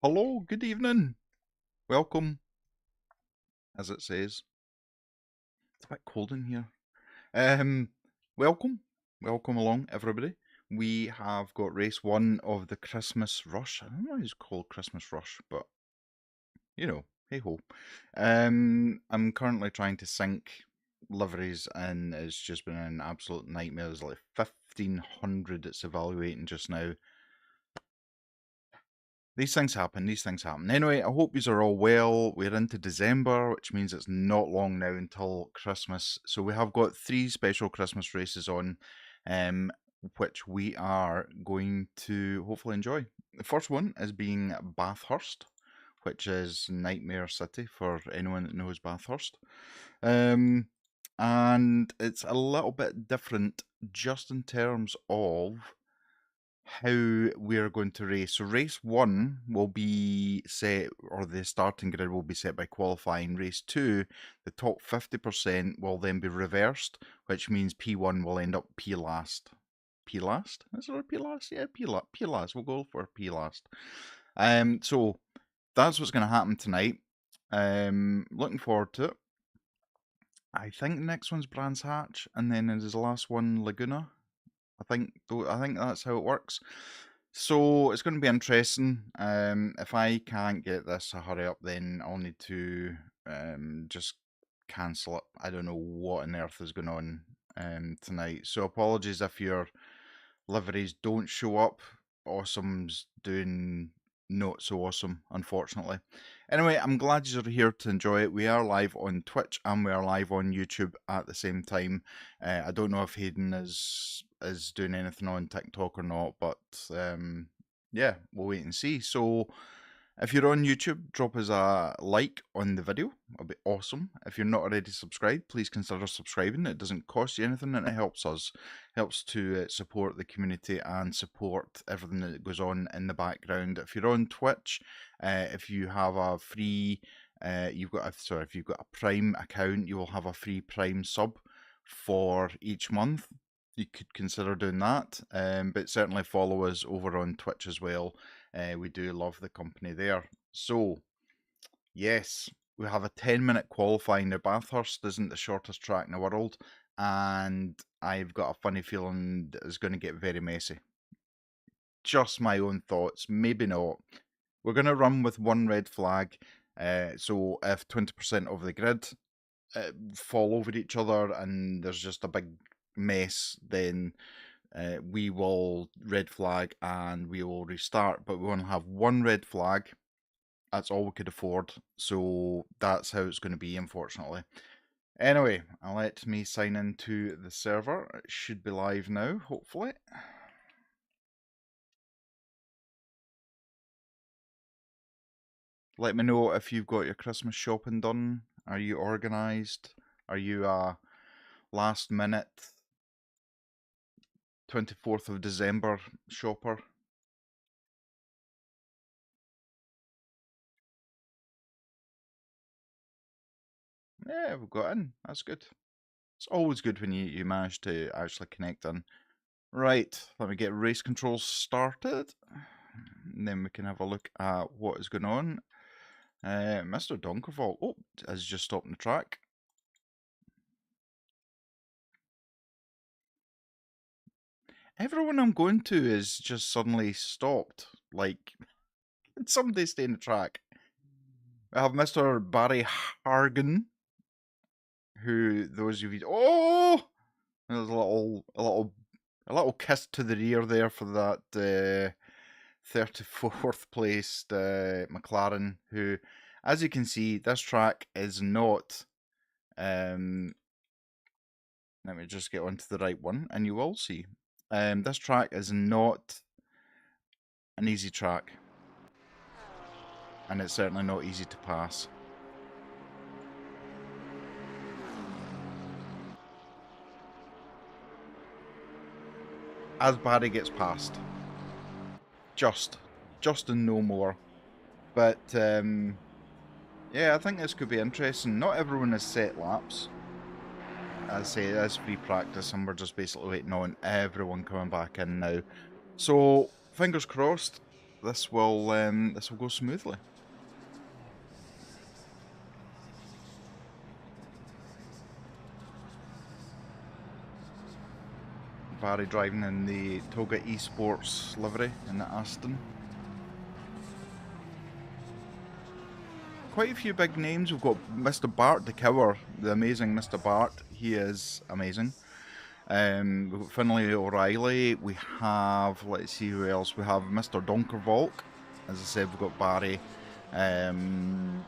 Hello, good evening. Welcome, as it says. It's a bit cold in here. Um, welcome. Welcome along, everybody. We have got race one of the Christmas Rush. I don't know why it's called Christmas Rush, but, you know, hey ho. I'm currently trying to sync liveries, and it's just been an absolute nightmare. There's like 1,500 it's evaluating just now. These things happen, Anyway, I hope you are all well. We're into December, which means it's not long now until Christmas. So we have got 3 special Christmas races on, which we are going to hopefully enjoy. The first one is being Bathust, which is Nightmare City for anyone that knows Bathurst. And it's a little bit different just in terms of how we're going to race. So race 1 will be set, or the starting grid will be set by qualifying. Race 2, the top 50% will then be reversed, which means P1 will end up P last. P last? Is there a P last? Yeah, P last. We'll go for P last. So that's what's going to happen tonight. Looking forward to it. I think the next one's Brands Hatch, and then is the last one Laguna. I think that's how it works. So it's going to be interesting. If I can't get this to hurry up, then I'll need to just cancel it. I don't know what on earth is going on tonight. So apologies if your liveries don't show up. Awesome's doing not so awesome, unfortunately. Anyway, I'm glad you're here to enjoy it. We are live on Twitch and we are live on YouTube at the same time. I don't know if Hayden is doing anything on TikTok or not, but yeah, we'll wait and see. So if you're on YouTube, drop us a like on the video. It'll be awesome. If you're not already subscribed, please consider subscribing. It doesn't cost you anything and it helps us. Helps to support the community and support everything that goes on in the background. If you're on Twitch, if you have a free, if you've got a Prime account, you will have a free Prime sub for each month. You could consider doing that, but certainly follow us over on Twitch as well. We do love the company there. So, yes, we have a 10-minute qualifying. Now, Bathurst isn't the shortest track in the world, and I've got a funny feeling that it's going to get very messy. Just my own thoughts, maybe not. We're going to run with one red flag, so if 20% of the grid fall over each other and there's just a big mess, then we will red flag and we will restart. But we want to have one red flag. That's all we could afford. So that's how it's going to be, unfortunately. Anyway, let me sign into the server. It should be live now, hopefully. Let me know if you've got your Christmas shopping done. Are you organised? Are you a last minute 24th of December shopper? Yeah, we've got in. That's good. It's always good when you manage to actually connect in. Right, let me get race controls started. And then we can have a look at what is going on. Mr. Donkervolt, has just stopped on the track. Everyone I'm going to is just suddenly stopped. Like, somebody stay in the track. I have Mr. Barry Hargan, who those of you... Oh! There's a little kiss to the rear there for that 34th placed McLaren, who, as you can see, this track is not... let me just get onto the right one, and you will see. This track is not an easy track, and it's certainly not easy to pass. As Barry gets past. Just and no more. But, yeah, I think this could be interesting. Not everyone has set laps. As I say, it is free practice, and we're just basically waiting on everyone coming back in now. So, fingers crossed, this will go smoothly. Barry driving in the Toga Esports livery in the Aston. Quite a few big names. We've got Mr. Bart de Cower, the amazing Mr. Bart. He is amazing. We've got Finlay O'Reilly. We have, let's see who else. We have Mr. Donkervolk. As I said, we've got Barry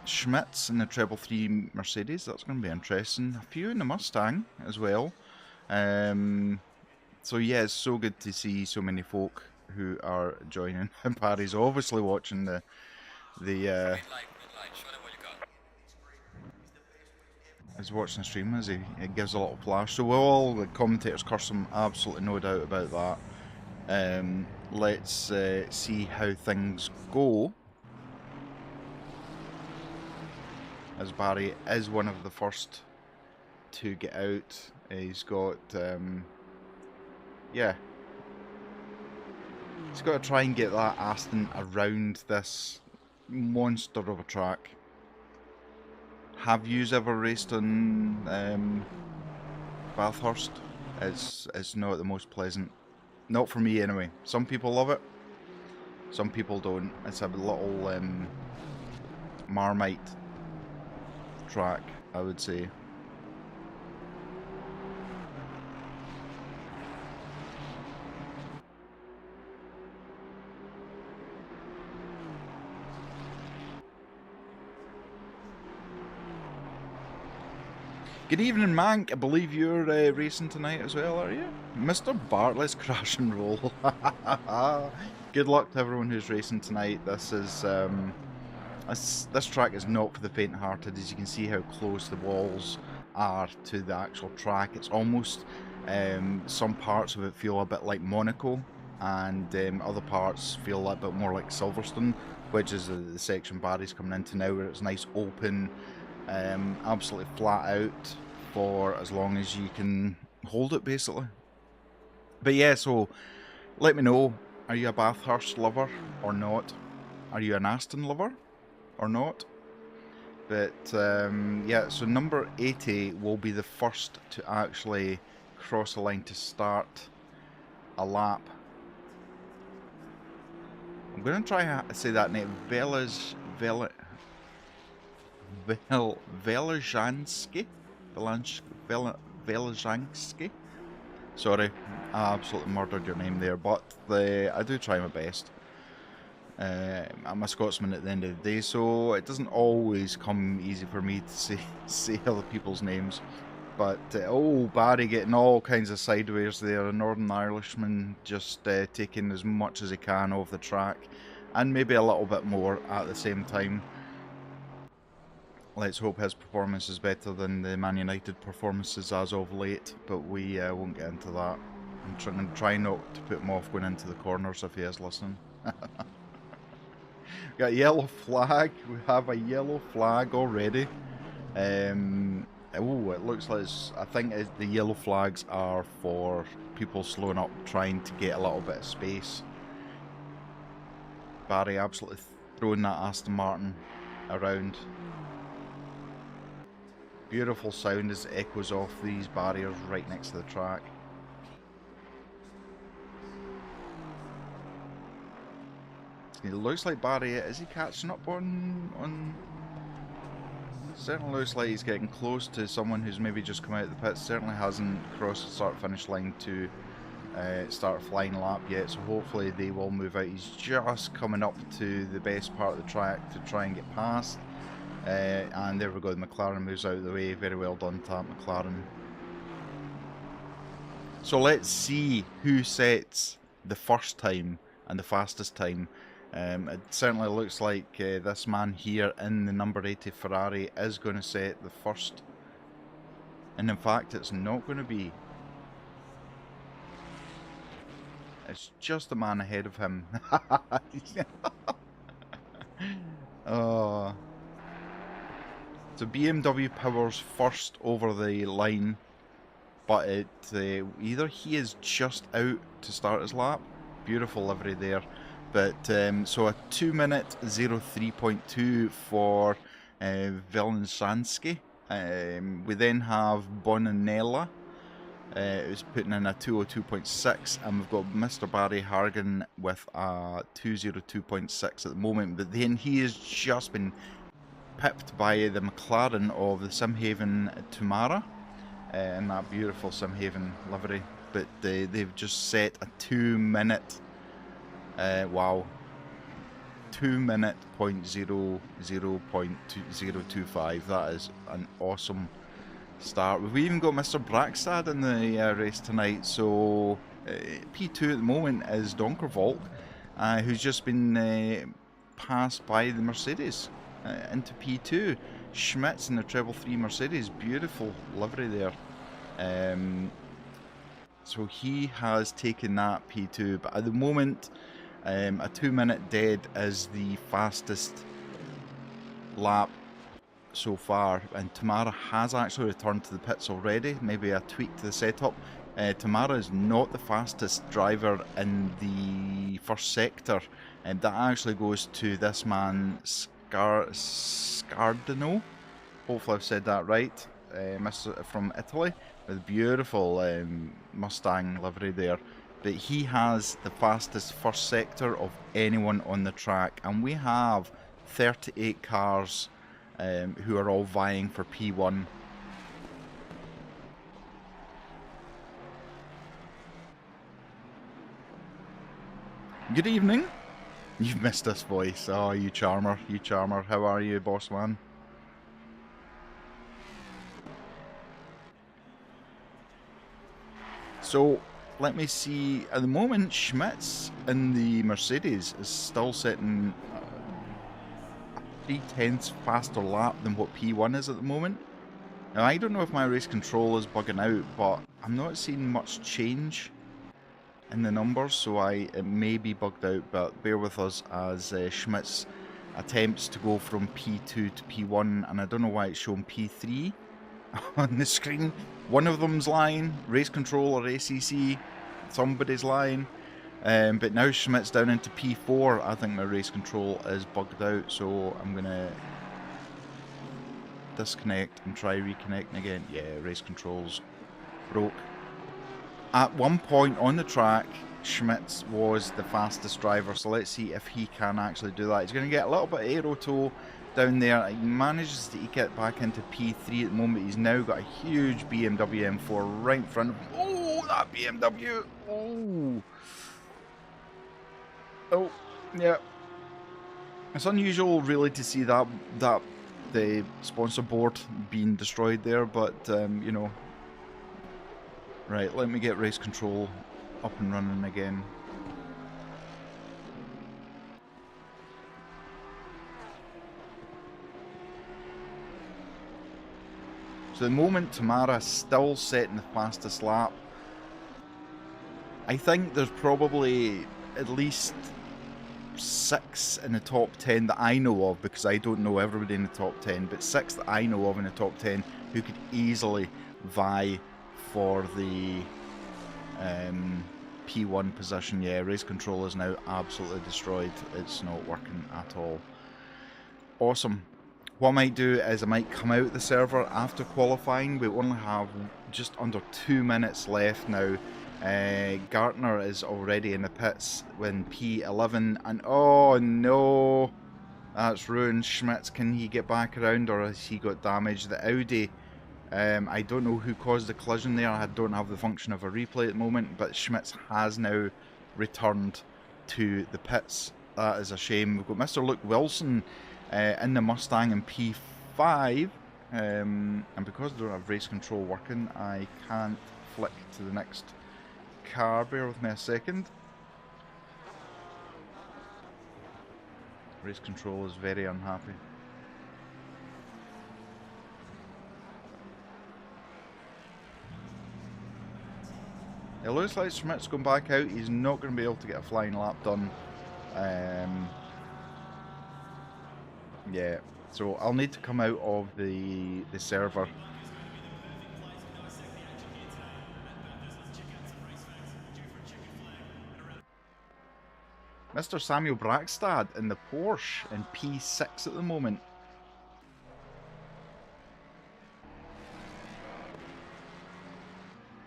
Schmitz in the Treble 3 Mercedes. That's going to be interesting. A few in the Mustang as well. So yeah, it's so good to see so many folk who are joining. And Barry's obviously watching the is watching the stream as he gives a little flash. So all the commentators curse him, absolutely no doubt about that. Let's see how things go. As Barry is one of the first to get out. He's got, yeah. He's got to try and get that Aston around this monster of a track. Have you ever raced on Bathurst? It's not the most pleasant Not for me anyway. Some people love it, some people don't. It's a little Marmite track, I would say. Good evening, Mank. I believe you're racing tonight as well, are you? Mr. Bart, let's crash and roll. Good luck to everyone who's racing tonight. This is this track is not for the faint-hearted. As you can see how close the walls are to the actual track. It's almost some parts of it feel a bit like Monaco, and other parts feel a little bit more like Silverstone, which is the section Barry's coming into now, where it's nice open. Absolutely flat out for as long as you can hold it, basically. But yeah, so let me know, are you a Bathurst lover or not? Are you an Aston lover or not? But yeah, so number 80 will be the first to actually cross the line to start a lap. I'm going to try to say that name, Velizhansky? Velizhansky? Sorry, I absolutely murdered your name there, but I do try my best. I'm a Scotsman at the end of the day, so it doesn't always come easy for me to say other people's names. But, oh, Barry getting all kinds of sideways there. A Northern Irishman just taking as much as he can off the track, and maybe a little bit more at the same time. Let's hope his performance is better than the Man United performances as of late, but we won't get into that. I'm going to try not to put him off going into the corners if he is listening. Got a yellow flag. We have a yellow flag already. Oh, it looks like I think the yellow flags are for people slowing up, trying to get a little bit of space. Barry absolutely throwing that Aston Martin around. Beautiful sound as it echoes off these barriers right next to the track. It looks like Barry, is he catching up on... Certainly looks like he's getting close to someone who's maybe just come out of the pits. Certainly hasn't crossed the start-finish line to start a flying lap yet, so hopefully they will move out. He's just coming up to the best part of the track to try and get past. And there we go, the McLaren moves out of the way. Very well done to that McLaren. So let's see who sets the first time and the fastest time. It certainly looks like this man here in the number 80 Ferrari is going to set the first. And in fact, it's not going to be. It's just a man ahead of him. Oh. So BMW powers first over the line, but either he is just out to start his lap. Beautiful livery there. But so a 2-minute 03.2 for Velenshansky. We then have Bonanella, who's putting in a 202.6, and we've got Mr. Barry Hargan with a 202.6 at the moment. But then he has just been pipped by the McLaren of the Simhaven Tamara in that beautiful Simhaven livery. But they've just set a 2-minute. Wow, 2-minute .00.025. That is an awesome start. We've even got Mr. Brackstad in the race tonight. So P2 at the moment is Donkervolk, who's just been passed by the Mercedes into P2. Schmitz in the treble 3 Mercedes. Beautiful livery there. So he has taken that P2, but at the moment a 2-minute dead is the fastest lap so far, and Tamara has actually returned to the pits already. Maybe a tweak to the setup. Tamara is not the fastest driver in the first sector, and that actually goes to this man Scardino. Hopefully I've said that right. From Italy, with beautiful Mustang livery there. but he has the fastest first sector of anyone on the track, and we have 38 cars who are all vying for P1. Good evening. You've missed this voice. Oh, you charmer, you charmer. How are you, boss man? So, let me see. At the moment, Schmitz in the Mercedes is still setting a 3/10 faster lap than what P1 is at the moment. Now, I don't know if my race control is bugging out, but I'm not seeing much change in the numbers, so it may be bugged out, but bear with us as Schmitz attempts to go from P2 to P1, and I don't know why it's showing P3 on the screen. One of them's lying, race control or ACC, somebody's lying. But now Schmitz down into P4. I think my race control is bugged out, so I'm going to disconnect and try reconnecting again. Yeah, race controls broke. At one point on the track, Schmitz was the fastest driver, so let's see if he can actually do that. He's going to get a little bit of aero tow down there. He manages to get back into P3 at the moment. He's now got a huge BMW M4 right in front of him. Oh, that BMW! Oh, yeah. It's unusual, really, to see that the sponsor board being destroyed there, but you know. Right, let me get race control up and running again. So at the moment, Tamara's still setting the fastest lap. I think there's probably at least 6 in the top 10 that I know of, because I don't know everybody in the top 10, but 6 that I know of in the top 10 who could easily vie for the P1 position. Yeah, race control is now absolutely destroyed. It's not working at all. Awesome. What I might do is I might come out the server after qualifying. We only have just under 2 minutes left now. Gartner is already in the pits when P11, and oh no, that's ruined Schmitz. Can he get back around, or has he got damaged? The Audi, I don't know who caused the collision there. I don't have the function of a replay at the moment, but Schmitz has now returned to the pits. That is a shame. We've got Mr. Luke Wilson in the Mustang in P5, and because I don't have race control working, I can't flick to the next car. Bear with me a second. Race control is very unhappy. It looks like Schmidt's going back out. He's not going to be able to get a flying lap done. Yeah, so I'll need to come out of the server. Mr. Samuel Brackstad in the Porsche in P6 at the moment.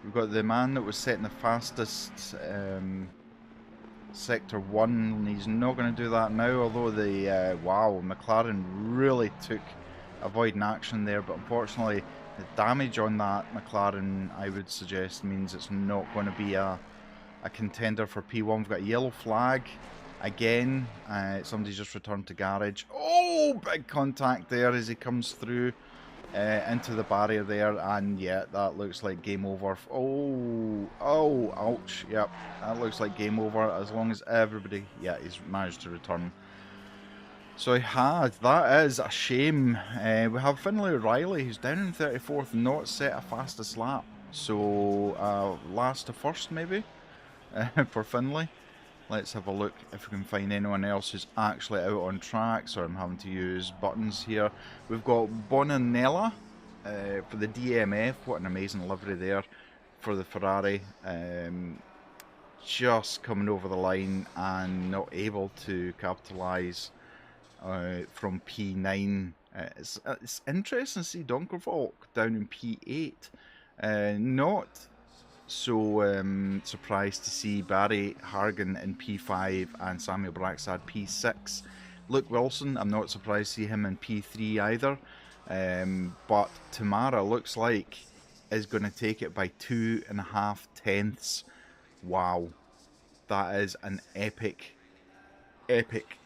We've got the man that was setting the fastest Sector 1, and he's not going to do that now, although the, wow, McLaren really took avoiding action there, but unfortunately the damage on that McLaren, I would suggest, means it's not going to be a contender for P1. We've got a yellow flag again. Somebody just returned to garage. Oh, big contact there as he comes through into the barrier there, and yeah, that looks like game over. Oh, ouch. Yep, that looks like game over, as long as everybody, yeah, he's managed to return. So he had. That is a shame. We have Finlay O'Reilly, who's down in 34th, not set a fastest lap. So last to first maybe for Finlay. Let's have a look if we can find anyone else who's actually out on track. So I'm having to use buttons here. We've got Bonanella for the DMF. What an amazing livery there for the Ferrari. Just coming over the line and not able to capitalise from P9. It's interesting to see Donkervolk down in P8. Not so surprised to see Barry Hargan in P5 and Samuel Braxad P6. Luke Wilson, I'm not surprised to see him in P3 either. But Tamara looks like is going to take it by 2.5 tenths. Wow. That is an epic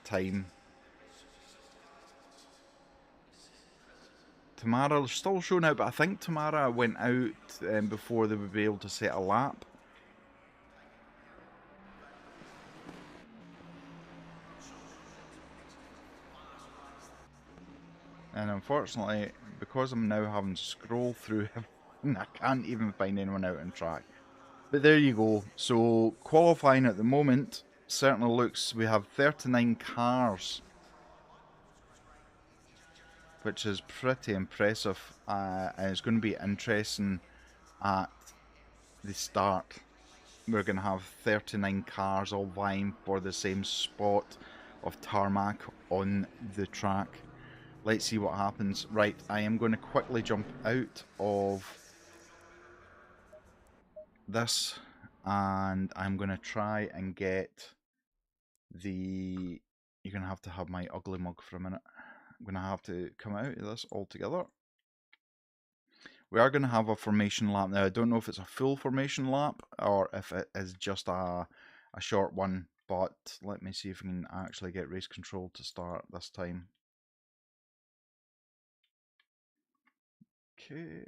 time. Tamara still showing out, but I think Tamara went out before they would be able to set a lap. And unfortunately, because I'm now having to scroll through him, I can't even find anyone out on track. But there you go. So qualifying at the moment certainly looks, we have 39 cars, which is pretty impressive. And it's going to be interesting at the start. We're going to have 39 cars all vying for the same spot of tarmac on the track. Let's see what happens. Right, I am going to quickly jump out of this and I'm going to try and get the... You're going to have my ugly mug for a minute. I'm going to have to come out of this altogether. We are going to have a formation lap now. I don't know if it's a full formation lap or if it is just a short one, but let me see if we can actually get race control to start this time. Okay.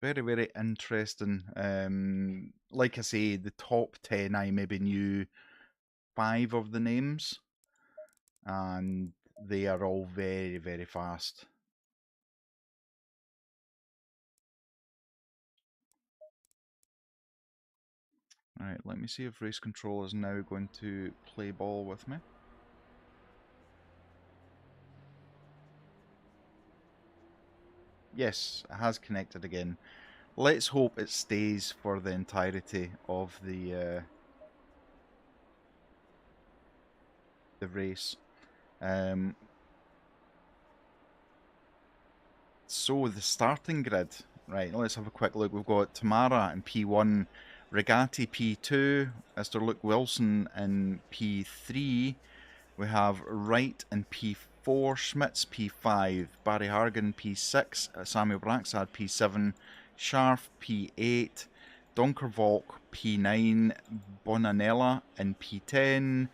Very, very interesting. Like I say, the top 10, I maybe knew 5 of the names, and they are all very, very fast. Alright, let me see if race control is now going to play ball with me. Yes, it has connected again. Let's hope it stays for the entirety of the race. So the starting grid, right, let's have a quick look. We've got Tamara in P1, Regatti P2, Mr. Luke Wilson in P3, we have Wright in P4, Schmitz P5, Barry Hargan P6, Samuel Braxad P7, Scharf P8, Donkervolk P9, Bonanella in P10,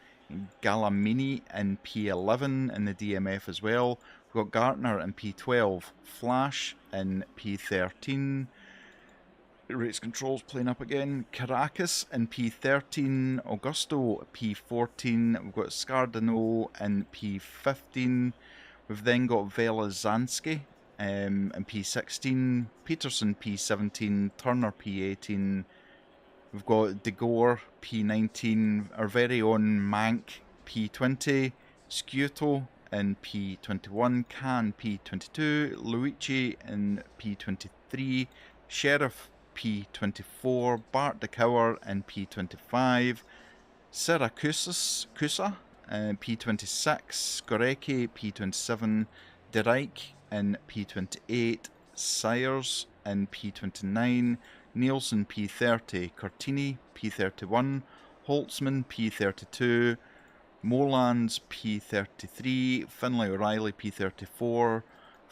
Galamini in P11 in the DMF as well. We've got Gartner in P12, Flash in P13, race controls playing up again. Caracas in P13, Augusto P14, we've got Scardino in P15, we've then got Velazanski in P16, Peterson P17, Turner P18, we've got De Gore P19, our very own Mank P20, Sciuto in P21, Can P22, Luigi in P23, Sheriff P24, Bart de Cower in P25, Siracusa P26, Gorecki P27, De Rijk in P28, Sires in P29, Nielsen P30, Cortini P31, Holtzman P32, Molands P33, Finlay O'Reilly P34,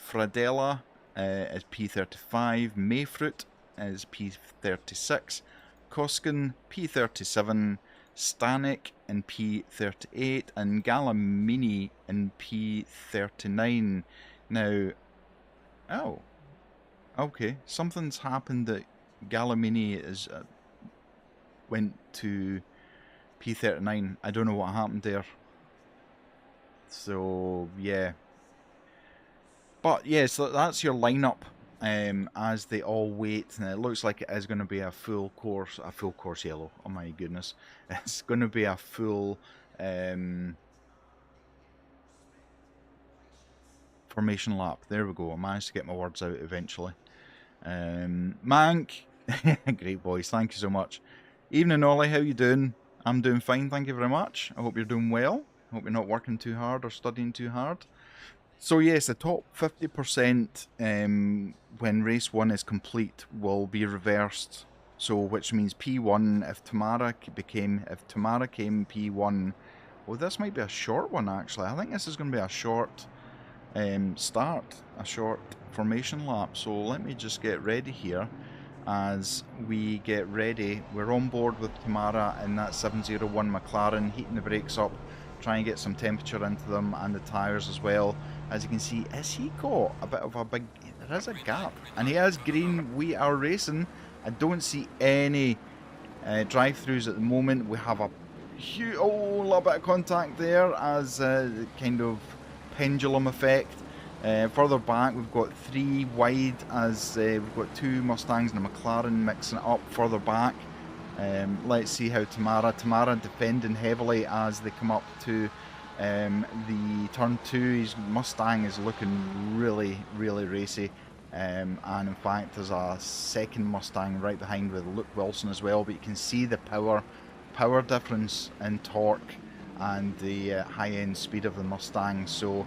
Fradella is P35, Mayfruit is P36, Koskin P37, Stanek in P38, and Galamini in P39. Now, oh, okay, something's happened that Galamini is went to P39. I don't know what happened there. So yeah, but yeah, so that's your lineup as they all wait, and it looks like it is going to be a full course yellow. Oh my goodness, it's going to be a full formation lap. There we go. I managed to get my words out eventually. Mank Great boys, thank you so much. Evening Ollie, how you doing? I'm doing fine, thank you very much. I hope you're doing well. I hope you're not working too hard or studying too hard. So yes, the top 50% when race 1 is complete will be reversed. So which means P1 if Tamara came P1. Well, this might be a short one actually. I think this is going to be a short start, a short formation lap. So let me just get ready here. As we get ready, we're on board with Tamara in that 701 McLaren, heating the brakes up, trying to get some temperature into them and the tyres as well. As you can see, has he got a bit of a big, there is a gap, and he has green. We are racing. I don't see any drive-throughs at the moment. We have a huge, little bit of contact there as kind of pendulum effect. Further back, we've got 3 wide as we've got 2 Mustangs and a McLaren mixing it up further back. Let's see how Tamara defending heavily as they come up to the turn 2. His Mustang is looking really, really racy. And in fact, there's a second Mustang right behind with Luke Wilson as well. But you can see the power difference in torque and the high-end speed of the Mustang. So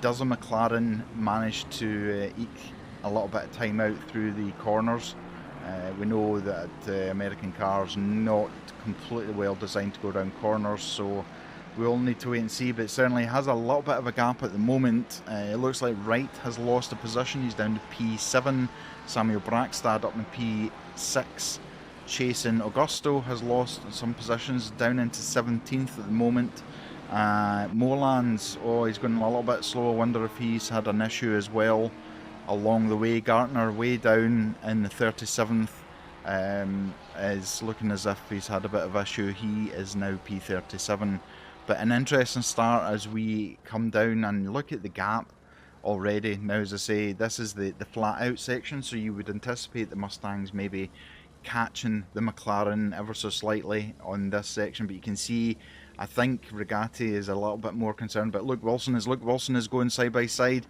does a McLaren manage to eke a little bit of time out through the corners? We know that American cars not completely well designed to go around corners, so we'll need to wait and see, but it certainly has a little bit of a gap at the moment. It looks like Wright has lost a position. He's down to P7. Samuel Brackstad up in P6. Chasing Augusto has lost some positions, down into 17th at the moment. Molan's, he's going a little bit slow. I wonder if he's had an issue as well along the way. Gartner way down in the 37th is looking as if he's had a bit of issue. He is now P37. But an interesting start as we come down and look at the gap already. Now, as I say, this is the flat out section, so you would anticipate the Mustangs maybe catching the McLaren ever so slightly on this section, but you can see I think Regatti is a little bit more concerned, but Luke Wilson is going side by side.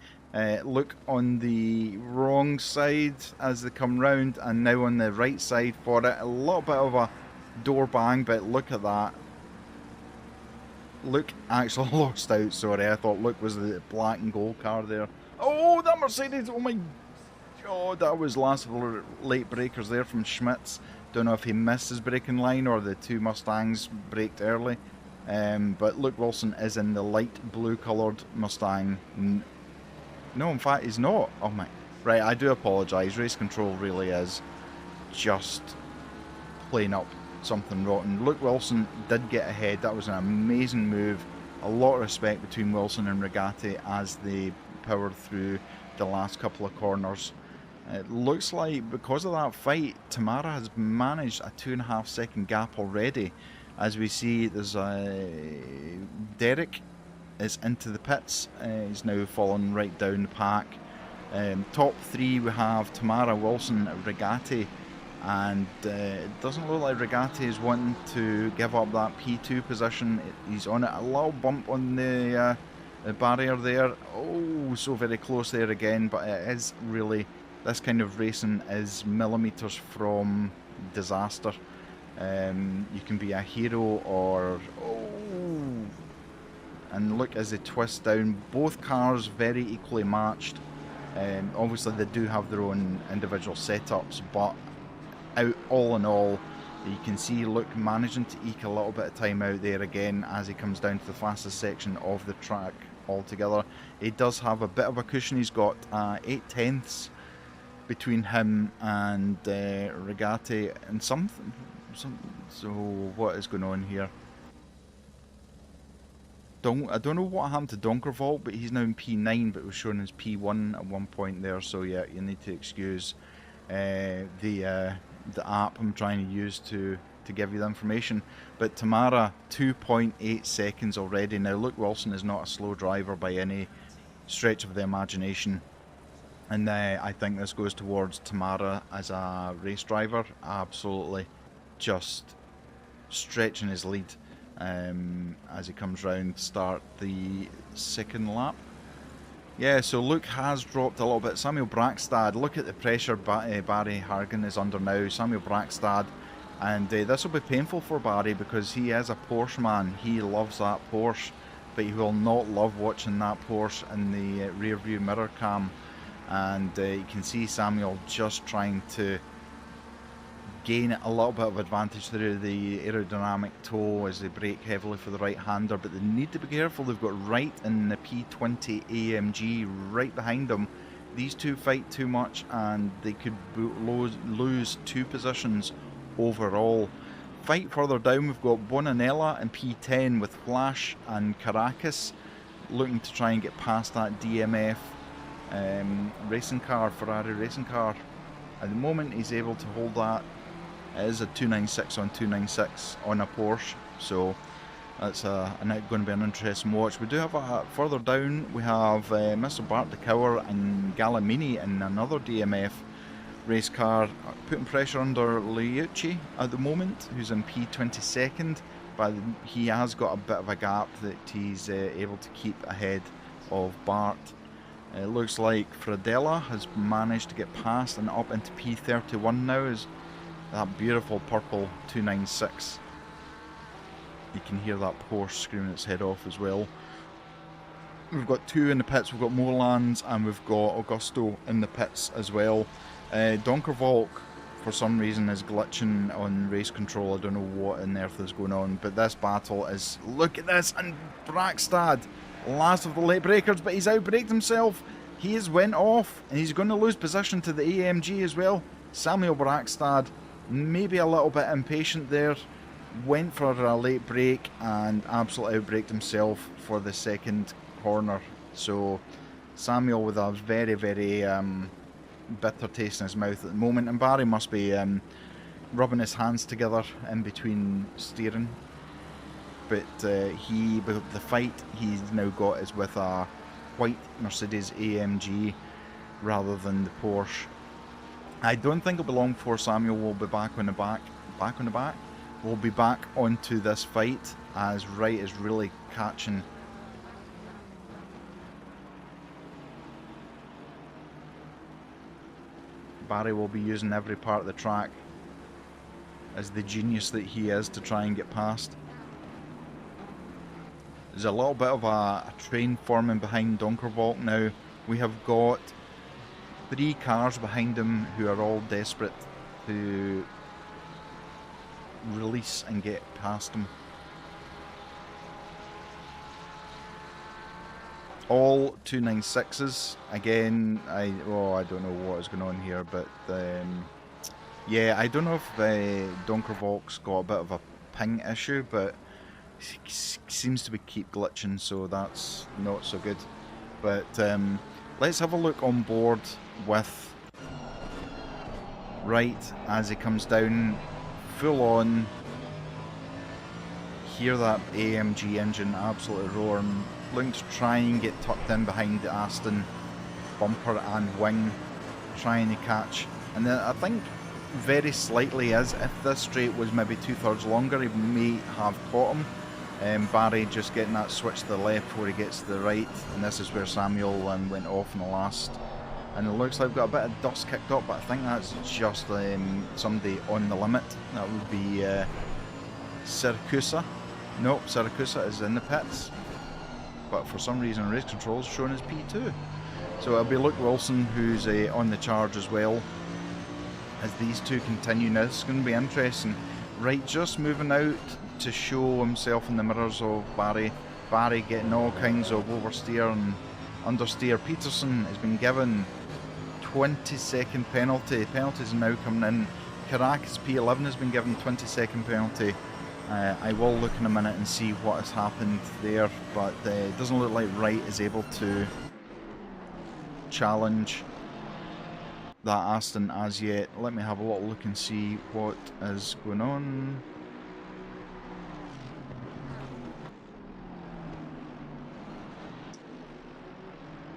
Look on the wrong side as they come round, and now on the right side for it. A little bit of a door bang, but look at that. Luke actually lost out, sorry. I thought Luke was the black and gold car there. Oh, that Mercedes, oh my god, that was last of the late breakers there from Schmitz. Don't know if he missed his braking line or the 2 Mustangs braked early. But Luke Wilson is in the light blue coloured Mustang. No, in fact, he's not. Oh my. Right, I do apologise. Race control really is just playing up something rotten. Luke Wilson did get ahead. That was an amazing move. A lot of respect between Wilson and Regatti as they powered through the last couple of corners. It looks like because of that fight, Tamara has managed a 2.5 second gap already. As we see, there's Derek is into the pits. He's now fallen right down the pack. Top 3 we have Tamara, Wilson, Regatti, and it doesn't look like Regatti is wanting to give up that P2 position. He's on it, a little bump on the barrier there. Oh, so very close there again, but it is really, this kind of racing is millimetres from disaster. You can be a hero or and look as they twist down. Both cars very equally matched. Obviously they do have their own individual setups, but all in all, you can see Luke managing to eke a little bit of time out there again as he comes down to the fastest section of the track altogether. He does have a bit of a cushion. He's got 8 tenths between him and Regatti and something. So what is going on here? I don't know what happened to Donkervolt, but he's now in P9, but it was shown as P1 at one point there. So yeah, you need to excuse the app I'm trying to use to give you the information. But Tamara, 2.8 seconds already. Now Luke Wilson is not a slow driver by any stretch of the imagination. And I think this goes towards Tamara as a race driver. Absolutely just stretching his lead as he comes round to start the second lap. Yeah, so Luke has dropped a little bit. Samuel Brackstad, look at the pressure Barry Hargan is under now. Samuel Brackstad, and this will be painful for Barry because he is a Porsche man. He loves that Porsche, but he will not love watching that Porsche in the rear view mirror cam. And you can see Samuel just trying to gain a little bit of advantage through the aerodynamic toe as they brake heavily for the right-hander, but they need to be careful. They've got Wright in the P20 AMG right behind them. These two fight too much and they could lose 2 positions overall. Fight further down, we've got Bonanella in P10 with Flash and Caracas looking to try and get past that DMF racing car, Ferrari racing car. At the moment he's able to hold that. It is a 296 on 296 on a Porsche, so that's going to be an interesting watch. We do have further down, we have Mr. Bart de Kouwer and Gallimini in another DMF race car, putting pressure under Liucci at the moment, who's in P22nd, but he has got a bit of a gap that he's able to keep ahead of Bart. It looks like Fradella has managed to get past and up into P31 now, as that beautiful purple 296. You can hear that Porsche screaming its head off as well. We've got 2 in the pits, we've got Moorlands and we've got Augusto in the pits as well. Donkervolk for some reason is glitching on race control. I don't know what on earth is going on, but this battle is, look at this, and Brackstad, last of the late breakers, but he's outbraked himself. He has went off and he's going to lose position to the AMG as well. Samuel Brackstad, maybe a little bit impatient there, went for a late break and absolutely outbraked himself for the second corner. So Samuel with a very, very bitter taste in his mouth at the moment, and Barry must be rubbing his hands together in between steering. But the fight he's now got is with a white Mercedes AMG rather than the Porsche. I don't think it'll be long before Samuel will be back on the back. We'll be back onto this fight as Wright is really catching. Barry will be using every part of the track as the genius that he is to try and get past. There's a little bit of a train forming behind Donkervolk now. We have got 3 cars behind him who are all desperate to release and get past him. All 296s. Again, I don't know what is going on here, but yeah, I don't know if Donkervolk's got a bit of a ping issue, but seems to keep glitching, so that's not so good. But let's have a look on board with Wright as he comes down full on. Hear that AMG engine absolutely roaring, looking to try and get tucked in behind the Aston bumper and wing, trying to catch. And then I think very slightly, as if this straight was maybe 2/3 longer, he may have caught him. Barry just getting that switch to the left before he gets to the right, and this is where Samuel went off in the last. And it looks like we've got a bit of dust kicked up, but I think that's just somebody on the limit. That would be Siracusa. Nope, Siracusa is in the pits, but for some reason race control is shown as P2. So it'll be Luke Wilson who's on the charge as well as these two continue. Now this is going to be interesting. Right, just moving out to show himself in the mirrors of Barry. Barry getting all kinds of oversteer and understeer. Peterson has been given 20-second penalty. Penalties are now coming in. Caracas P11 has been given 20-second penalty. I will look in a minute and see what has happened there, but it doesn't look like Wright is able to challenge that Aston as yet. Let me have a little look and see what is going on.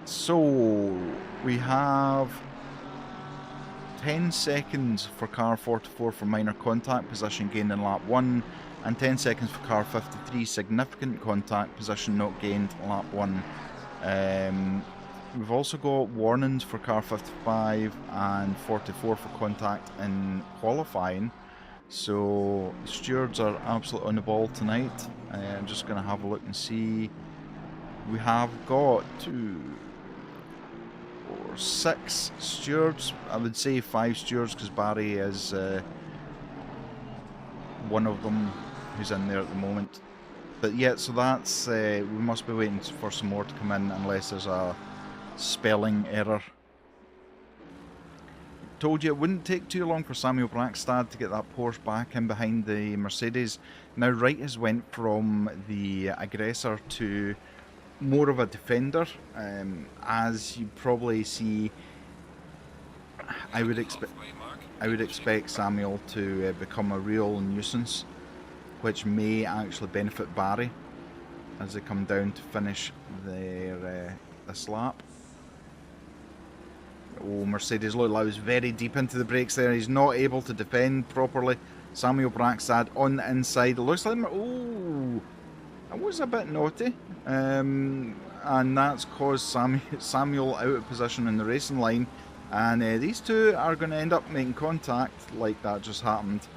So we have 10 seconds for car 44 for minor contact position gained in lap 1, and 10 seconds for car 53 significant contact position not gained lap 1. We've also got warnings for car 55 and 44 for contact in qualifying. So stewards are absolutely on the ball tonight. I'm just going to have a look and see. We have got 2, 4, 6 stewards. I would say 5 stewards because Barry is one of them who's in there at the moment. But yeah, so that's we must be waiting for some more to come in unless there's a spelling error. Told you it wouldn't take too long for Samuel Brackstad to get that Porsche back in behind the Mercedes. Now Wright has went from the aggressor to more of a defender. As you probably see, I would expect Samuel to become a real nuisance, which may actually benefit Barry as they come down to finish their this lap. Oh, Mercedes looked like he was very deep into the brakes there. He's not able to defend properly. Samuel Brackstad on the inside. It looks like, oh, that was a bit naughty. And that's caused Samuel out of position in the racing line. And these two are going to end up making contact like that just happened.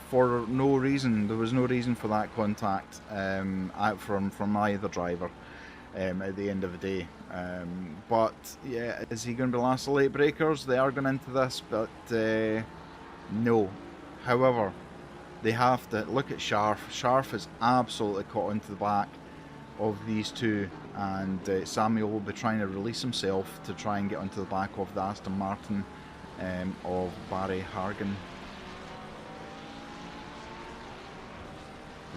For no reason. There was no reason for that contact from either driver. At the end of the day, but yeah, is he going to be last of late breakers? They are going into this, but no. However, they have to look at Scharf. Scharf is absolutely caught onto the back of these two, and Samuel will be trying to release himself to try and get onto the back of the Aston Martin of Barry Hargan.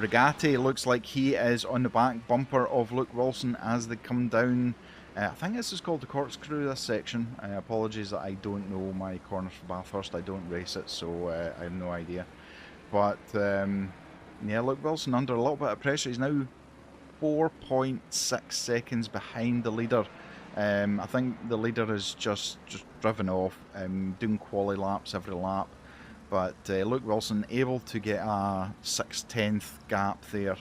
Regatti looks like he is on the back bumper of Luke Wilson as they come down. I think this is called the corkscrew, this section. Apologies that I don't know my corners for Bathurst. I don't race it, so I have no idea. But yeah, Luke Wilson under a little bit of pressure. He's now 4.6 seconds behind the leader. I think the leader is just driven off, doing quali laps every lap. But Luke Wilson able to get a 6/10 gap there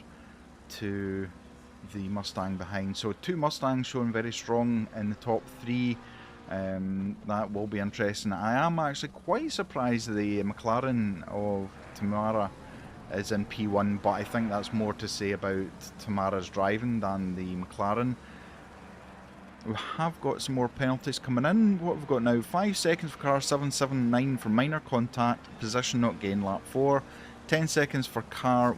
to the Mustang behind. So 2 Mustangs showing very strong in the top 3. That will be interesting. I am actually quite surprised the McLaren of Tamara is in P1, but I think that's more to say about Tamara's driving than the McLaren. We have got some more penalties coming in. What have we got now? 5 seconds for car 779 for minor contact, position not gained, lap 4. 10 seconds for car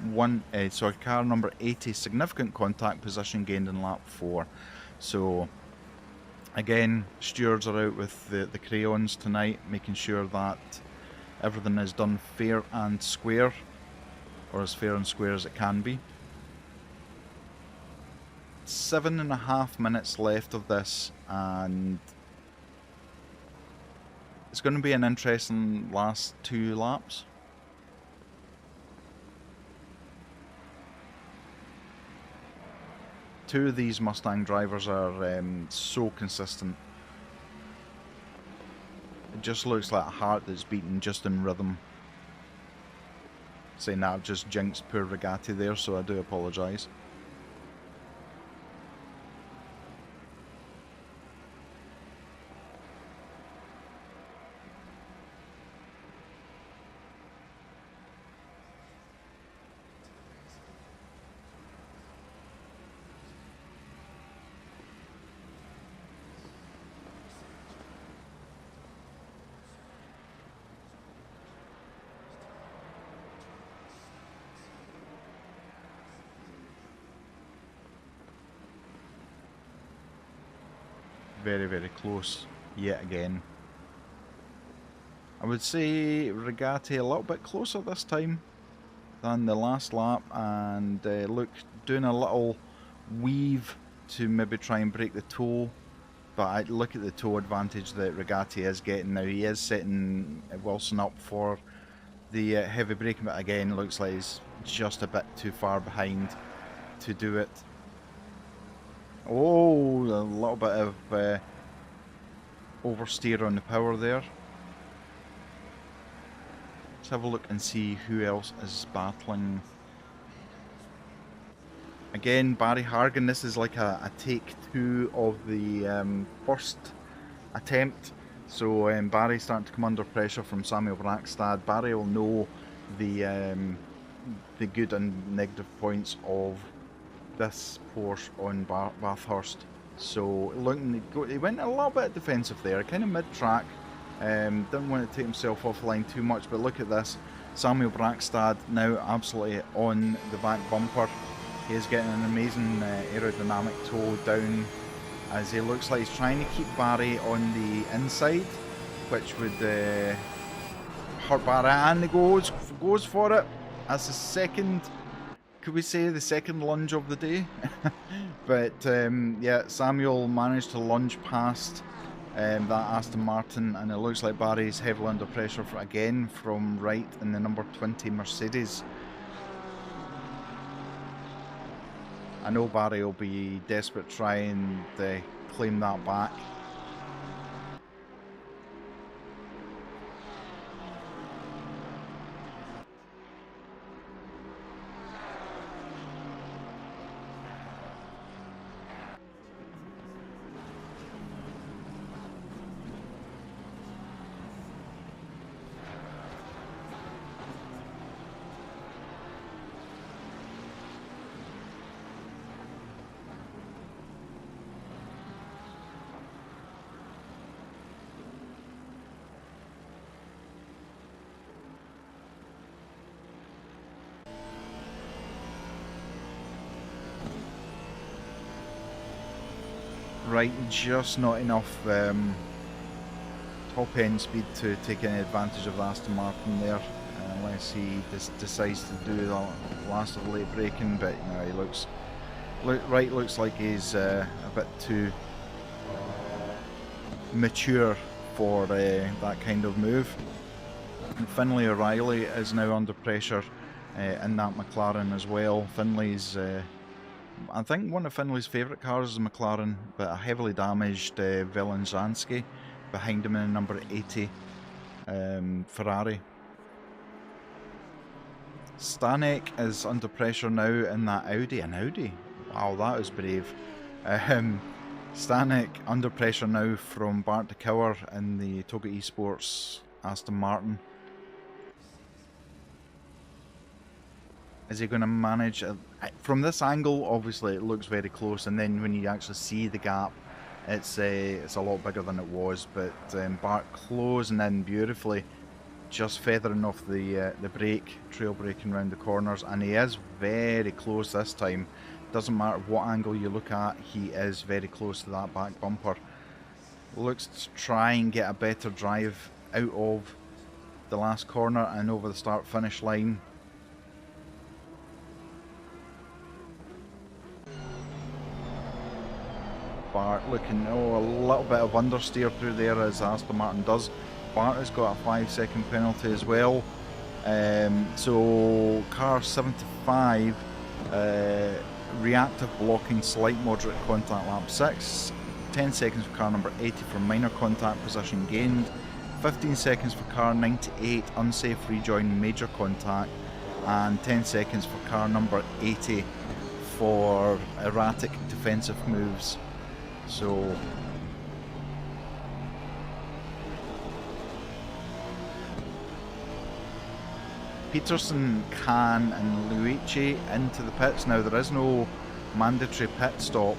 car number 80, significant contact, position gained in lap 4. So again, stewards are out with the crayons tonight, making sure that everything is done fair and square, or as fair and square as it can be. 7.5 minutes left of this, and it's going to be an interesting last 2 laps. Two of these Mustang drivers are so consistent. It just looks like a heart that's beating just in rhythm. Saying that, I've just jinxed poor Regatti there, so I do apologise. Very, very close yet again. I would say Regatti a little bit closer this time than the last lap, and look, doing a little weave to maybe try and break the toe, but I look at the toe advantage that Regatti is getting now. He is setting Wilson up for the heavy braking, but again looks like he's just a bit too far behind to do it. Oh, a little bit of oversteer on the power there. Let's have a look and see who else is battling. Again, Barry Hargan, this is like a take 2 of the first attempt. So Barry's starting to come under pressure from Samuel Brackstad. Barry will know the good and negative points of this Porsche on Bathust. So looking, he went a little bit defensive there, kind of mid-track. Didn't want to take himself offline too much, but look at this. Samuel Brackstad now absolutely on the back bumper. He is getting an amazing aerodynamic toe down as he looks like he's trying to keep Barry on the inside, which would hurt Barry, and he goes for it. That's the second, could we say, the second lunge of the day? But yeah, Samuel managed to lunge past that Aston Martin, and it looks like Barry's heavily under pressure again from right in the number 20 Mercedes. I know Barry will be desperate to try and claim that back. Right, just not enough top end speed to take any advantage of the Aston Martin there, unless he decides to do the last of the late braking. But you know, he looks like he's a bit too mature for that kind of move. And Finlay O'Reilly is now under pressure in that McLaren as well. Finlay's I think one of Finlay's favourite cars is a McLaren, but a heavily damaged Velenzansky behind him in number 80 Ferrari. Stanek is under pressure now in that Audi. An Audi? Wow, that was brave. Stanek under pressure now from Bart de Kouwer in the Toga Esports Aston Martin. Is he going to manage? From this angle, obviously it looks very close, and then when you actually see the gap, it's a lot bigger than it was. But Bart closing in beautifully, just feathering off the brake, trail braking around the corners, and he is very close this time. Doesn't matter what angle you look at, he is very close to that back bumper. Looks to try and get a better drive out of the last corner and over the start-finish line. Bart looking, a little bit of understeer through there as Aston Martin does. Bart has got a 5-second penalty as well. So car 75, reactive blocking, slight moderate contact, lap 6. 10 seconds for car number 80 for minor contact, position gained. 15 seconds for car 98, unsafe rejoin, major contact. And 10 seconds for car number 80 for erratic defensive moves. So Peterson, Khan and Luigi into the pits. Now there is no mandatory pit stop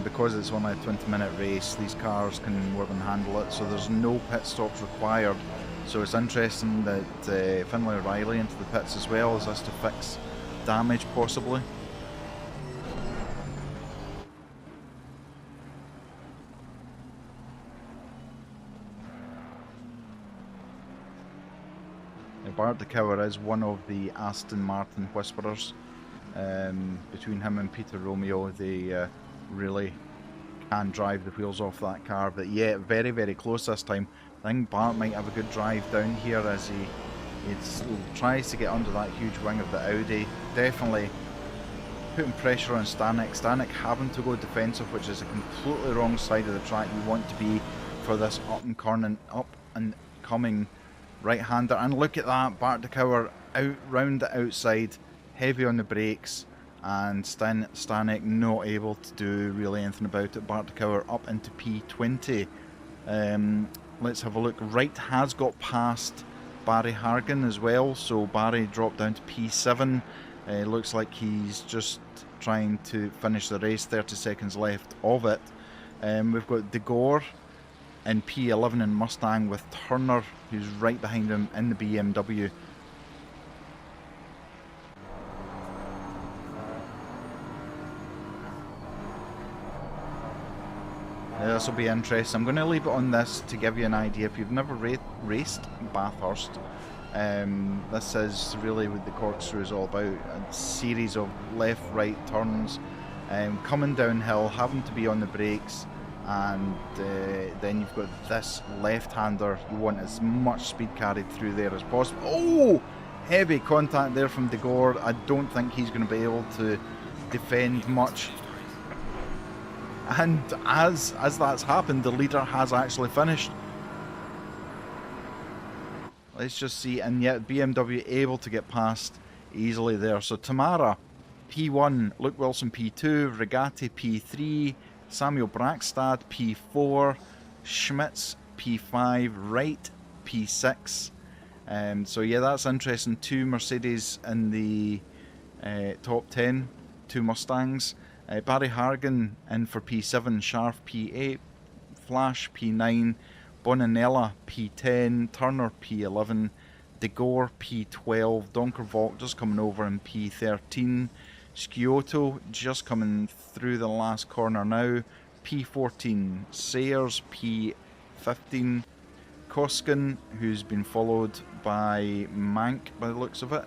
because it's only a 20-minute race. These cars can more than handle it, so there's no pit stops required. So it's interesting that Finlay O'Reilly into the pits as well. Is this to fix damage possibly? Bart de Kouwer is one of the Aston Martin whisperers. Between him and Peter Romeo, they really can drive the wheels off that car. But yeah, very, very close this time. I think Bart might have a good drive down here as he tries to get under that huge wing of the Audi. Definitely putting pressure on Stanek. Stanek having to go defensive, which is a completely wrong side of the track you want to be for this up and coming right-hander. And look at that, Bart de Kouwer out round the outside, heavy on the brakes, and Stanek not able to do really anything about it. Bartikauer up into P20. Let's have a look. Wright has got past Barry Hargan as well, so Barry dropped down to P7. Looks like he's just trying to finish the race, 30 seconds left of it. We've got De Gore in P11 in Mustang with Turner, who's right behind him in the BMW. This will be interesting. I'm going to leave it on this to give you an idea. If you've never raced Bathurst, this is really what the corkscrew is all about. A series of left-right turns, coming downhill, having to be on the brakes, and then you've got this left-hander. You want as much speed carried through there as possible. Oh! Heavy contact there from De Gore. I don't think he's going to be able to defend much. And as that's happened, the leader has actually finished. Let's just see, and yet BMW able to get past easily there. So Tamara, P1, Luke Wilson P2, Regati P3, Samuel Brackstad P4, Schmitz P5, Wright P6. So yeah, that's interesting. 2 Mercedes in the top 10, 2 Mustangs. Barry Hargan in for P7, Scharf P8, Flash P9, Bonanella P10, Turner P11, De Gore P12, Donkervalk just coming over in P13, Sciotto just coming through the last corner now, P14, Sayers P15, Koskin, who's been followed by Mank by the looks of it,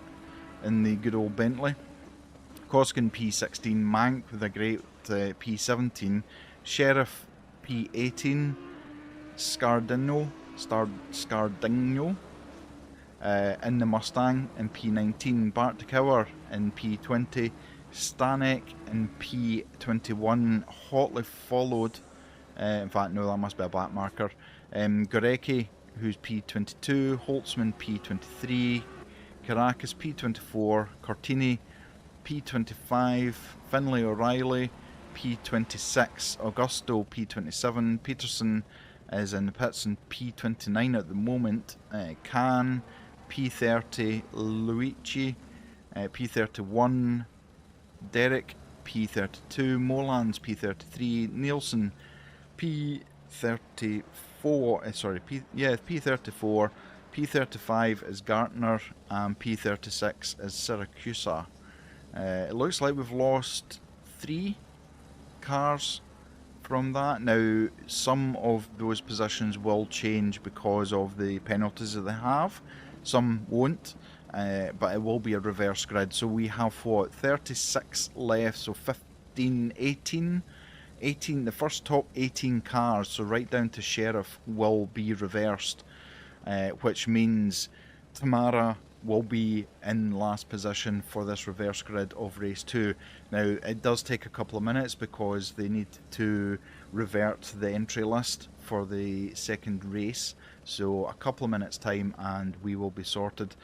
in the good old Bentley. Koskin P16, Mank with a great P17, Sheriff P18, Scardino in the Mustang in P19, Bartikauer in P20, Stanek in P21, hotly followed, in fact no, that must be a black marker, Gorecki, who's P22, Holtzman P23, Caracas P24, Cortini P25, Finlay O'Reilly P26, Augusto P27, Peterson is in the pits in P29 at the moment, Khan P30, Luigi P31, Derek P32, Molans P33, Nielsen P34, P34, P35 is Gartner, and P36 is Syracusa. It looks like we've lost 3 cars from that. Now, some of those positions will change because of the penalties that they have. Some won't, but it will be a reverse grid. So we have, what, 36 left, so 15, 18, the first top 18 cars, so right down to Sheriff, will be reversed, which means Tamara will be in last position for this reverse grid of race 2. Now, it does take a couple of minutes because they need to revert the entry list for the second race, so a couple of minutes time and we will be sorted.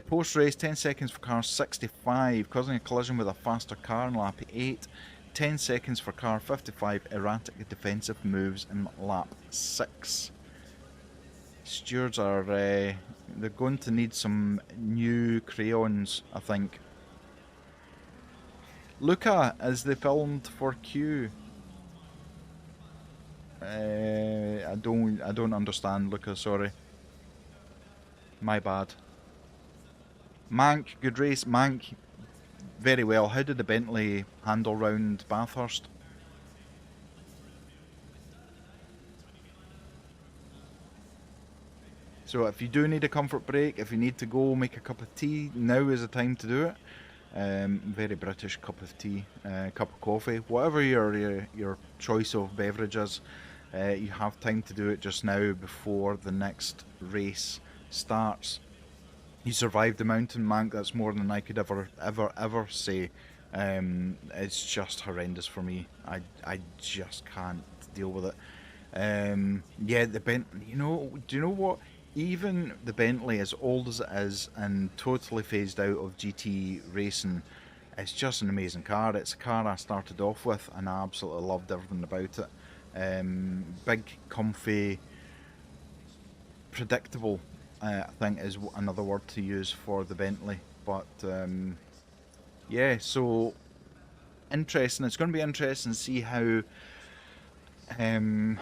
Post race, 10 seconds for car 65, causing a collision with a faster car in lap 8, 10 seconds for car 55, erratic defensive moves in lap 6. Stewards are they're going to need some new crayons, I think. Luca, as they filmed for Q. I don't understand, Luca, sorry. My bad. Mank, good race. Mank, very well. How did the Bentley handle round Bathurst? So if you do need a comfort break, if you need to go make a cup of tea, now is the time to do it. Very British cup of tea, cup of coffee, whatever your choice of beverages, you have time to do it just now before the next race starts. You survived the mountain, Mank. That's more than I could ever say. It's just horrendous for me. I just can't deal with it. Yeah, the Bentley. Do you know what? Even the Bentley, as old as it is and totally phased out of GT racing, It's just an amazing car. It's a car I started off with and I absolutely loved everything about it. Big, comfy, predictable, I think is another word to use for the Bentley. But yeah, so interesting. It's going to be interesting to see um,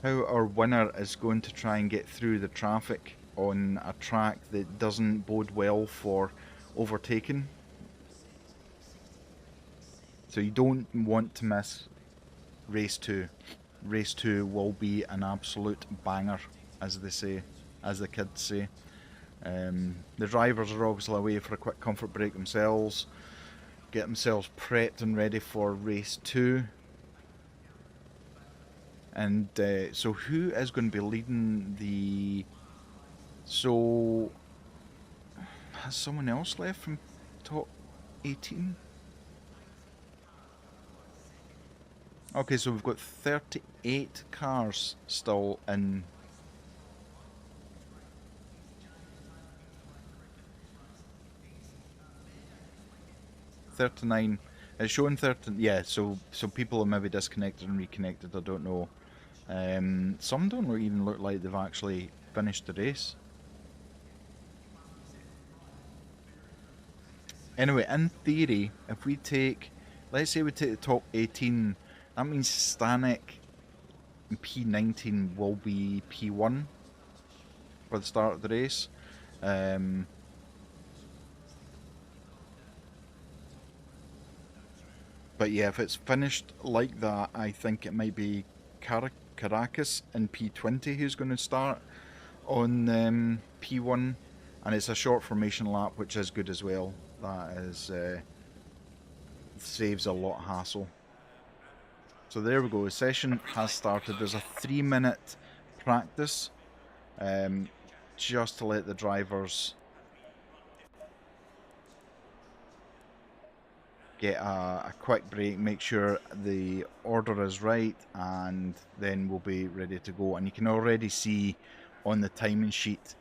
how our winner is going to try and get through the traffic on a track that doesn't bode well for overtaking. So you don't want to miss race two. Race two will be an absolute banger, as they say, as the kids say. The drivers are obviously away for a quick comfort break themselves, get themselves prepped and ready for race two. And so, who is going to be leading the? So, has someone else left from top 18? Okay, so we've got 38 cars still in. 39. It's showing 30. Yeah, so people are maybe disconnected and reconnected. I don't know. Some don't even look like they've actually finished the race. Anyway, in theory, if we take, let's say we take the top 18, that means Stanek and P19 will be P1 for the start of the race. But yeah, if it's finished like that, I think it might be Caracas in P20 who's going to start on P1, and it's a short formation lap, which is good as well. That is saves a lot of hassle. So there we go. The session has started. There's a 3-minute practice, just to let the drivers get a quick break, make sure the order is right, and then we'll be ready to go. And you can already see on the timing sheet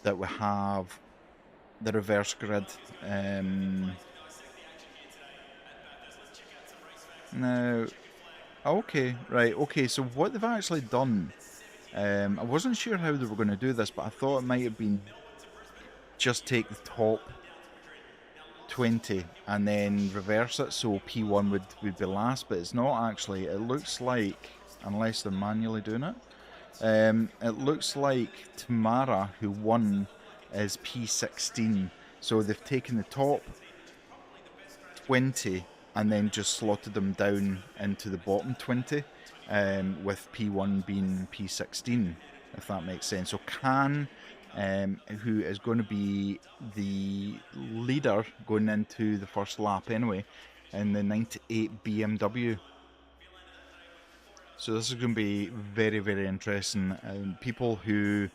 that we have the reverse grid. Now, okay, right, okay, so what they've actually done, I wasn't sure how they were going to do this, but I thought it might have been just take the top 20 and then reverse it so P1 would be last, but it's not actually. It looks like, unless they're manually doing it, it looks like Tamara, who won, is P16. So they've taken the top 20 and then just slotted them down into the bottom 20, with P1 being P16, if that makes sense. So Khan, who is going to be the leader going into the first lap anyway, in the 98 BMW. So this is going to be very, very interesting. People who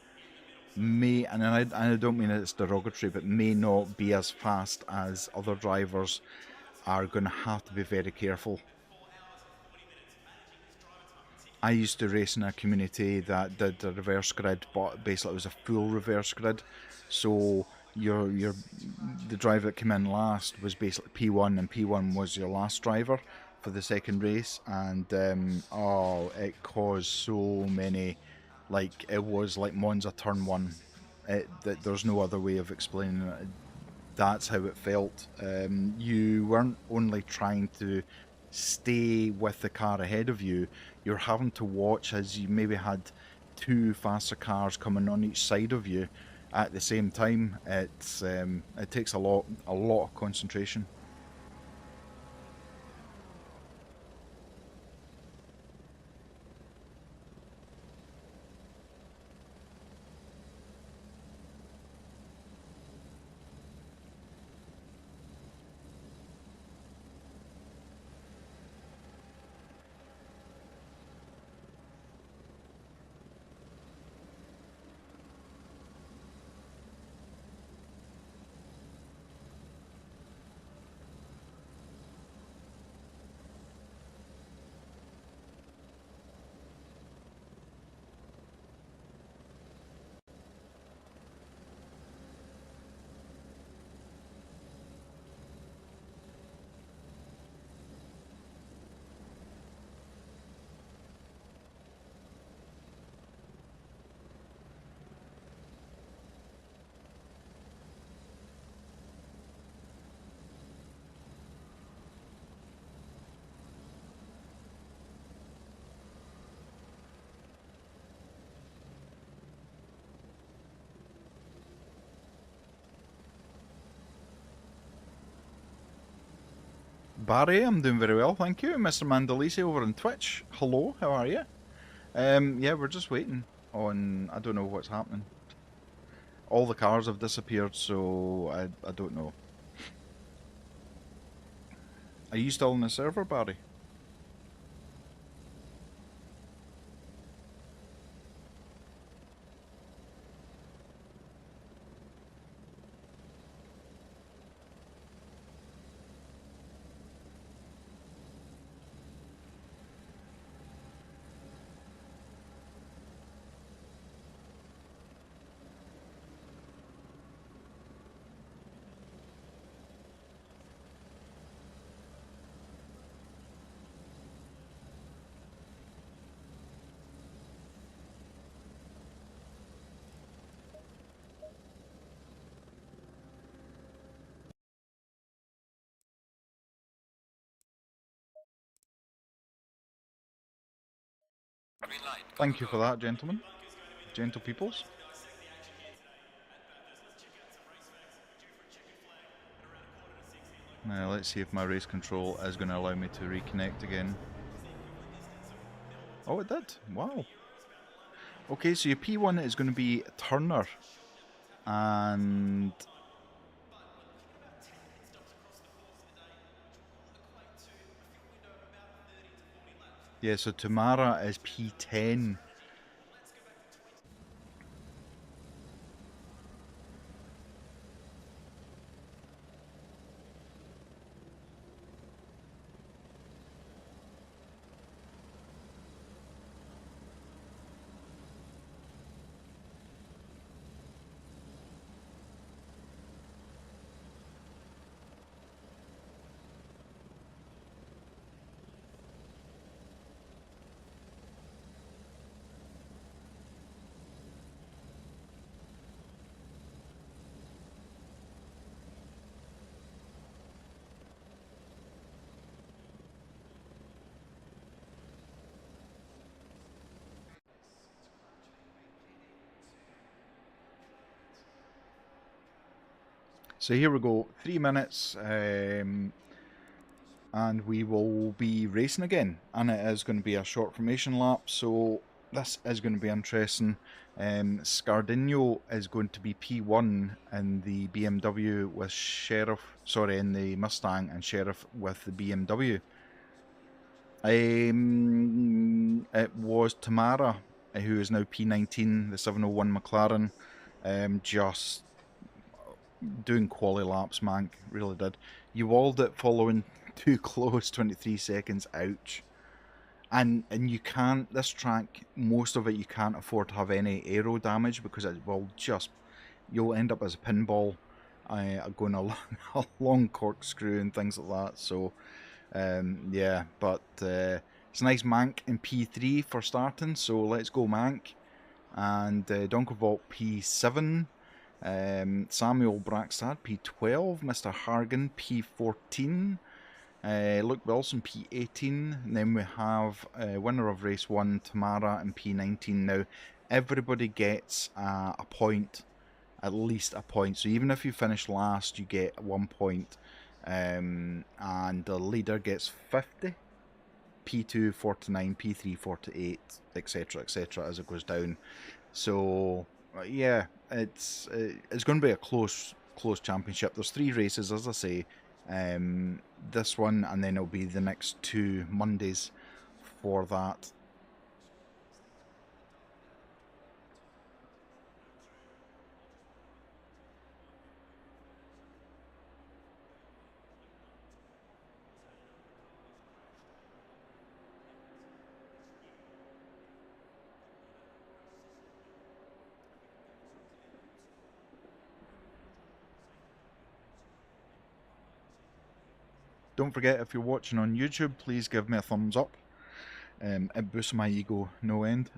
may, and I don't mean it's derogatory, but may not be as fast as other drivers are going to have to be very careful. I used to race in a community that did a reverse grid, but basically it was a full reverse grid. So your the driver that came in last was basically P1, and P1 was your last driver for the second race, and it caused so many, like it was like Monza turn one. There's no other way of explaining it. That's how it felt. You weren't only trying to stay with the car ahead of you, you're having to watch as you maybe had two faster cars coming on each side of you at the same time. It takes a lot of concentration. Barry, I'm doing very well, thank you. Mr. Mandalisi over on Twitch. Hello, how are you? Yeah, we're just waiting on. I don't know what's happening. All the cars have disappeared, so I don't know. Are you still on the server, Barry? Thank you for that, gentlemen. Gentle peoples. Now, let's see if my race control is going to allow me to reconnect again. Oh, it did. Wow. Okay, so your P1 is going to be Turner. And yeah, so Tamara is P10. So here we go, 3 minutes, and we will be racing again. And it is going to be a short formation lap, so this is going to be interesting. Scardino is going to be P1 in the BMW with in the Mustang, and Sheriff with the BMW. It was Tamara, who is now P19, the 701 McLaren, just doing quali laps, Mank, really did. You walled it following too close, 23 seconds, ouch. And you can't, this track, most of it you can't afford to have any aero damage because it will just, you'll end up as a pinball going a long corkscrew and things like that. So, yeah, but it's a nice Mank in P3 for starting, so let's go Mank. And Donkervolt P7. Samuel Braxtad P12, Mr. Hargan P14, Luke Wilson P18, and then we have winner of race 1 Tamara in P19. Now everybody gets a point, at least a point, so even if you finish last you get 1 point, and the leader gets 50, P2 49, P3 48, etc, etc as it goes down. So yeah, it's going to be a close championship. There's 3 races, as I say. This one, and then it'll be the next 2 Mondays for that. Don't forget, if you're watching on YouTube, please give me a thumbs up. It boosts my ego no end.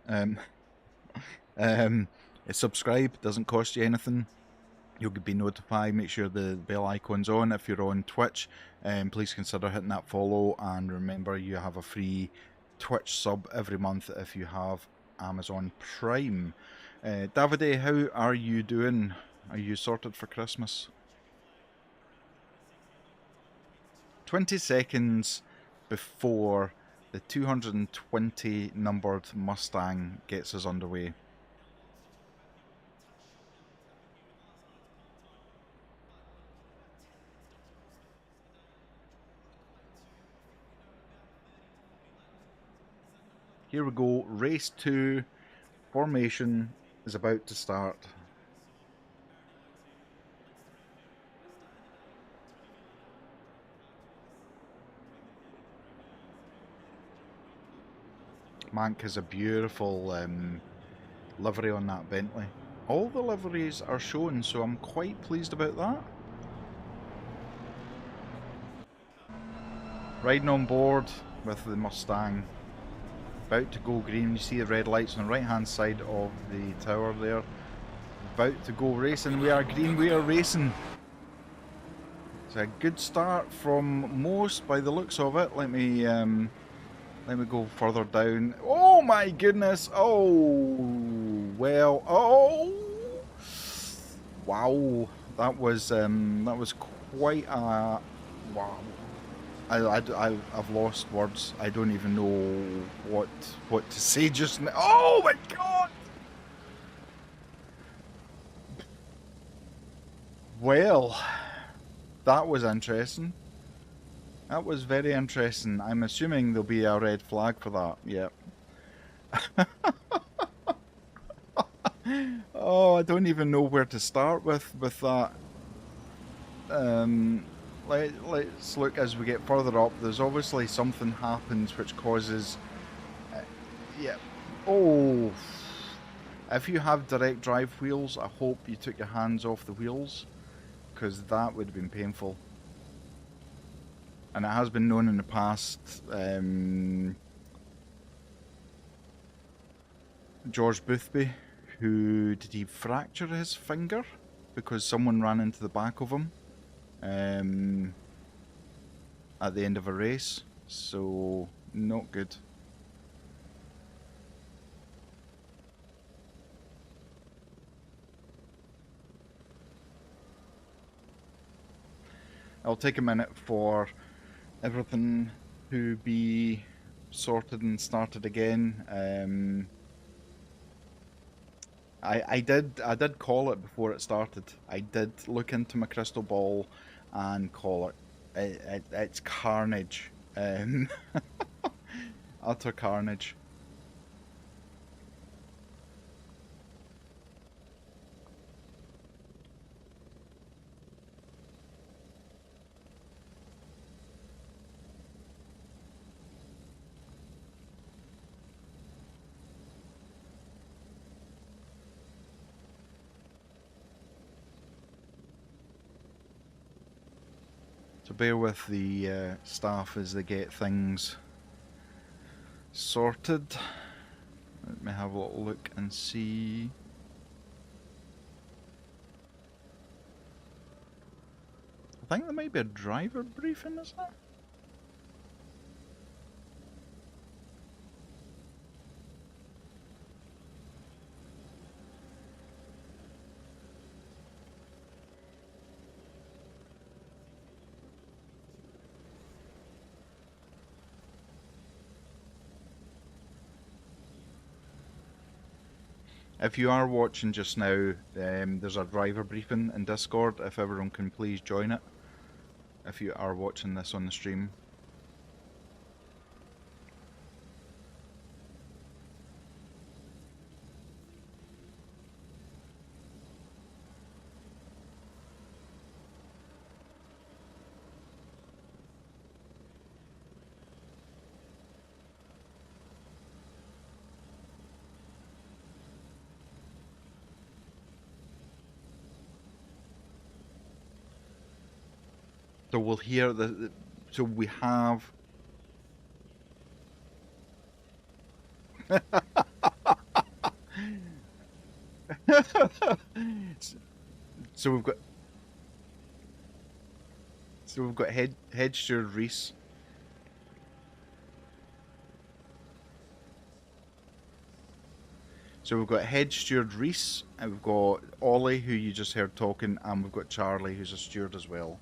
Subscribe, doesn't cost you anything. You'll be notified. Make sure the bell icon's on. If you're on Twitch, please consider hitting that follow, and remember you have a free Twitch sub every month if you have Amazon Prime. Davide, how are you doing? Are you sorted for Christmas? 20 seconds before the 220 numbered Mustang gets us underway. Here we go, race 2, formation is about to start. Mank has a beautiful livery on that Bentley. All the liveries are shown, so I'm quite pleased about that. Riding on board with the Mustang. About to go green. You see the red lights on the right hand side of the tower there. About to go racing. We are green, we are racing. It's a good start from most by the looks of it. Let me go further down. Oh my goodness! Oh well. Oh wow! That was quite a wow. I've lost words. I don't even know what to say just now. Oh my god! Well, that was interesting. That was very interesting. I'm assuming there'll be a red flag for that. Yep. Oh, I don't even know where to start with that. Let's look as we get further up. There's obviously something happens which causes... yeah. Oh. If you have direct drive wheels, I hope you took your hands off the wheels, because that would have been painful. And it has been known in the past, George Boothby, did he fracture his finger because someone ran into the back of him at the end of a race, so not good. It'll take a minute for everything to be sorted and started again. I did call it before it started. I did look into my crystal ball and call it. It's carnage. Utter carnage. So bear with the staff as they get things sorted. Let me have a little look and see. I think there might be a driver briefing, is there? If you are watching just now, there's a driver briefing in Discord, if everyone can please join it, if you are watching this on the stream. So we'll hear so we have... so we've got... So we've got head steward Reese. So we've got head steward Reese, and we've got Ollie, who you just heard talking, and we've got Charlie, who's a steward as well.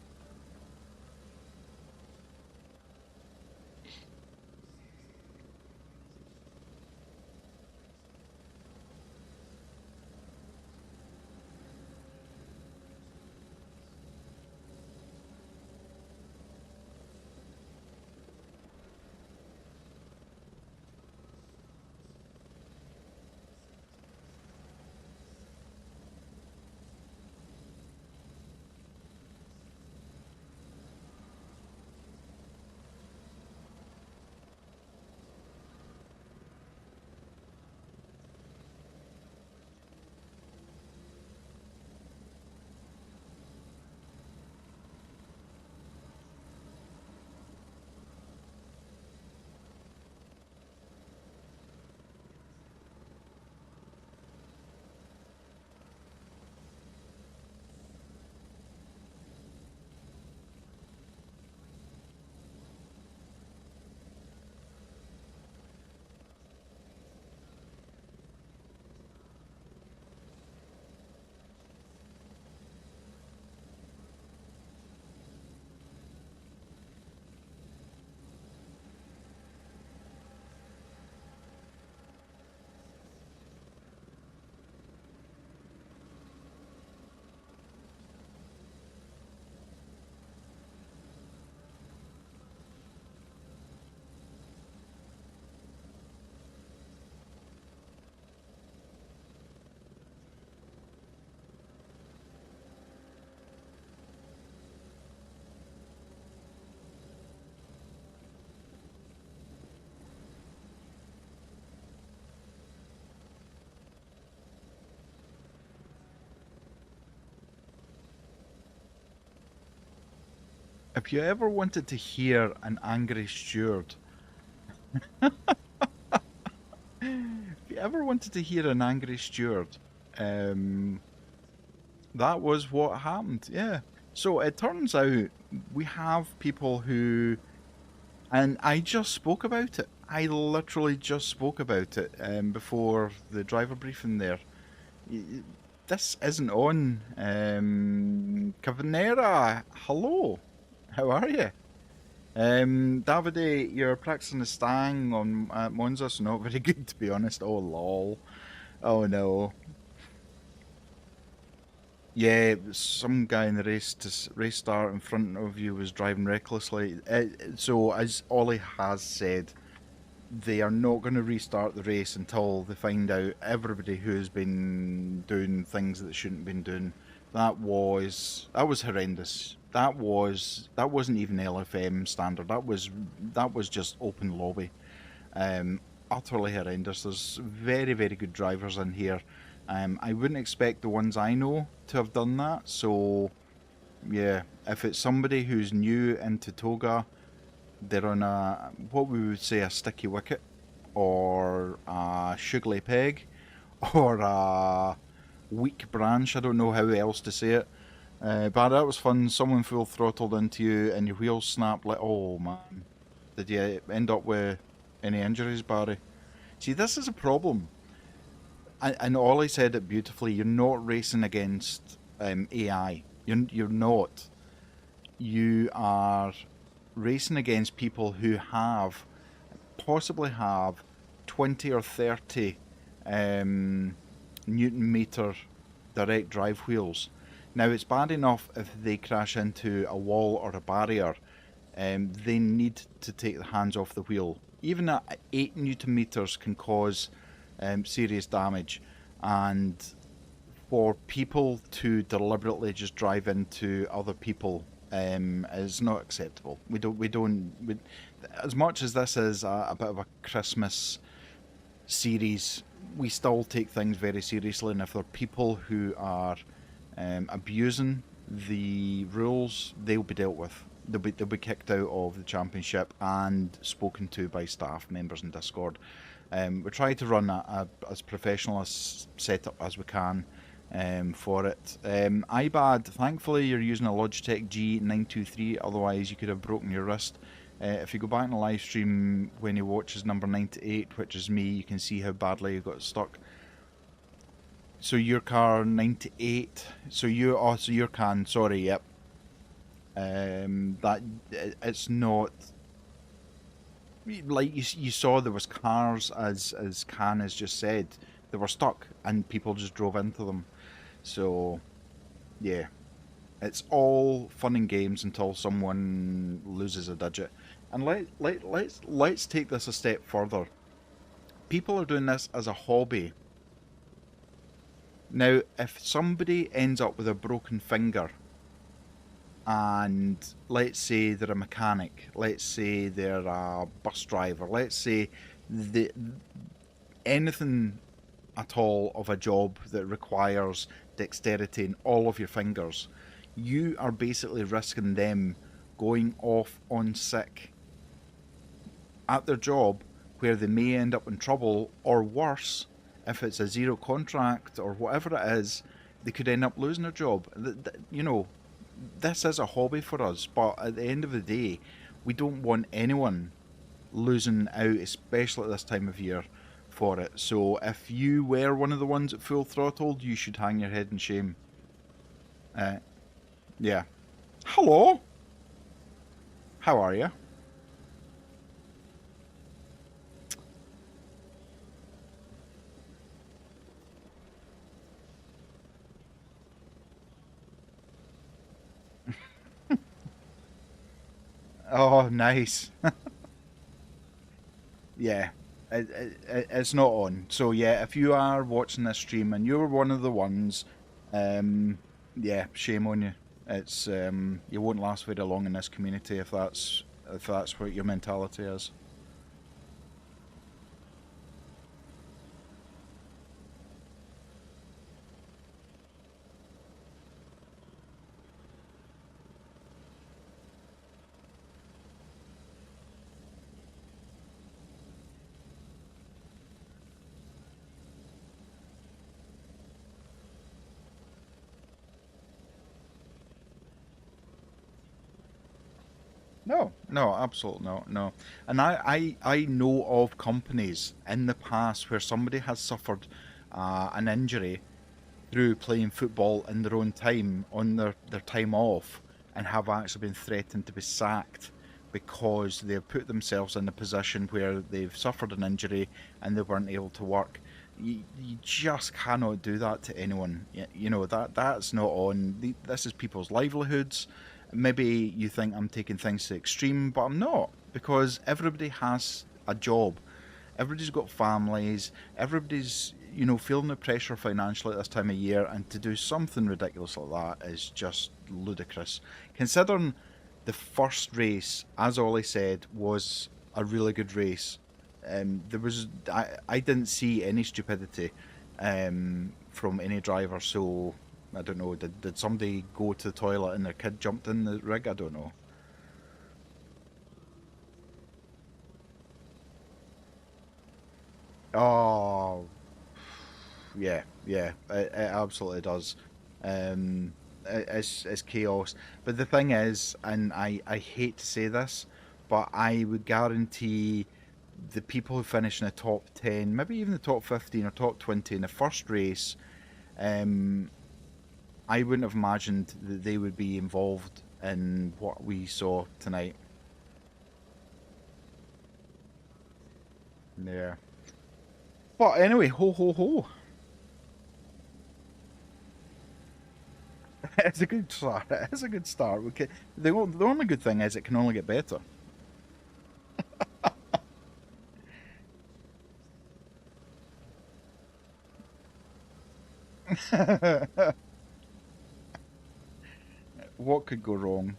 If you ever wanted to hear an angry steward, if you ever wanted to hear an angry steward, um, that was what happened. Yeah. So it turns out we have people who, and I just spoke about it. I literally just spoke about it before the driver briefing there. This isn't on. Cavanera, hello. How are you? Davide, you're practicing the stang on Monza, so not very good to be honest. Oh lol. Oh no. Yeah, some guy in the race start in front of you was driving recklessly. So as Ollie has said, they are not going to restart the race until they find out everybody who's been doing things that they shouldn't have been doing. That was horrendous. That wasn't even LFM standard. That was just open lobby. Um, Utterly horrendous. There's very very good drivers in here. I wouldn't expect the ones I know to have done that. So yeah, if it's somebody who's new into Toga, they're on a what we would say a sticky wicket or a sugly peg or a weak branch. I don't know how else to say it. But that was fun. Someone full throttled into you and your wheels snapped. Like, oh man, did you end up with any injuries, Barry? See, this is a problem. And Ollie said it beautifully. You're not racing against AI. You're not. You are racing against people who possibly have 20 or 30 um, Newton meter direct drive wheels. Now, it's bad enough if they crash into a wall or a barrier, they need to take the hands off the wheel. Even at 8 Newton meters can cause serious damage, and for people to deliberately just drive into other people is not acceptable. As much as this is a bit of a Christmas series, we still take things very seriously, and if there are people who are abusing the rules, they'll be dealt with. They'll be kicked out of the championship and spoken to by staff members in Discord. We try to run as professional a setup as we can for it. iBad, thankfully you're using a Logitech G923, otherwise you could have broken your wrist. If you go back in the live stream when he watches number 98, which is me, you can see how badly you got stuck. So your car 98. So your can. Sorry, yep. That it's not like you saw. There was cars, as Can has just said. They were stuck, and people just drove into them. So yeah, it's all fun and games until someone loses a digit. And let's take this a step further. People are doing this as a hobby. Now, if somebody ends up with a broken finger, and let's say they're a mechanic, let's say they're a bus driver, let's say the anything at all of a job that requires dexterity in all of your fingers, you are basically risking them going off on sick at their job where they may end up in trouble, or worse, if it's a zero contract or whatever it is, they could end up losing their job. This is a hobby for us, but at the end of the day, we don't want anyone losing out, especially at this time of year, for it. So if you were one of the ones at full throttled, you should hang your head in shame. Uh, yeah. Hello. How are you? Oh, nice. Yeah. It's not on. So yeah, if you are watching this stream and you're one of the ones, um, yeah, shame on you. It's you won't last very long in this community if that's what your mentality is. No, no, absolutely no, no. And I know of companies in the past where somebody has suffered an injury through playing football in their own time on their time off and have actually been threatened to be sacked because they've put themselves in a position where they've suffered an injury and they weren't able to work. You just cannot do that to anyone. You know that's not on. This is people's livelihoods. Maybe you think I'm taking things to the extreme, but I'm not because everybody has a job. Everybody's got families. Everybody's feeling the pressure financially at this time of year, and to do something ridiculous like that is just ludicrous. Considering the first race, as Ollie said, was a really good race. I didn't see any stupidity from any driver. So I don't know. Did somebody go to the toilet and their kid jumped in the rig? I don't know. Oh, yeah, yeah, it absolutely does. It's chaos. But the thing is, and I hate to say this, but I would guarantee the people who finish in the top 10, maybe even the top 15 or top 20 in the first race, um, I wouldn't have imagined that they would be involved in what we saw tonight. Yeah. But anyway, ho ho ho. It's a good start. It's a good start. The only good thing is it can only get better. What could go wrong?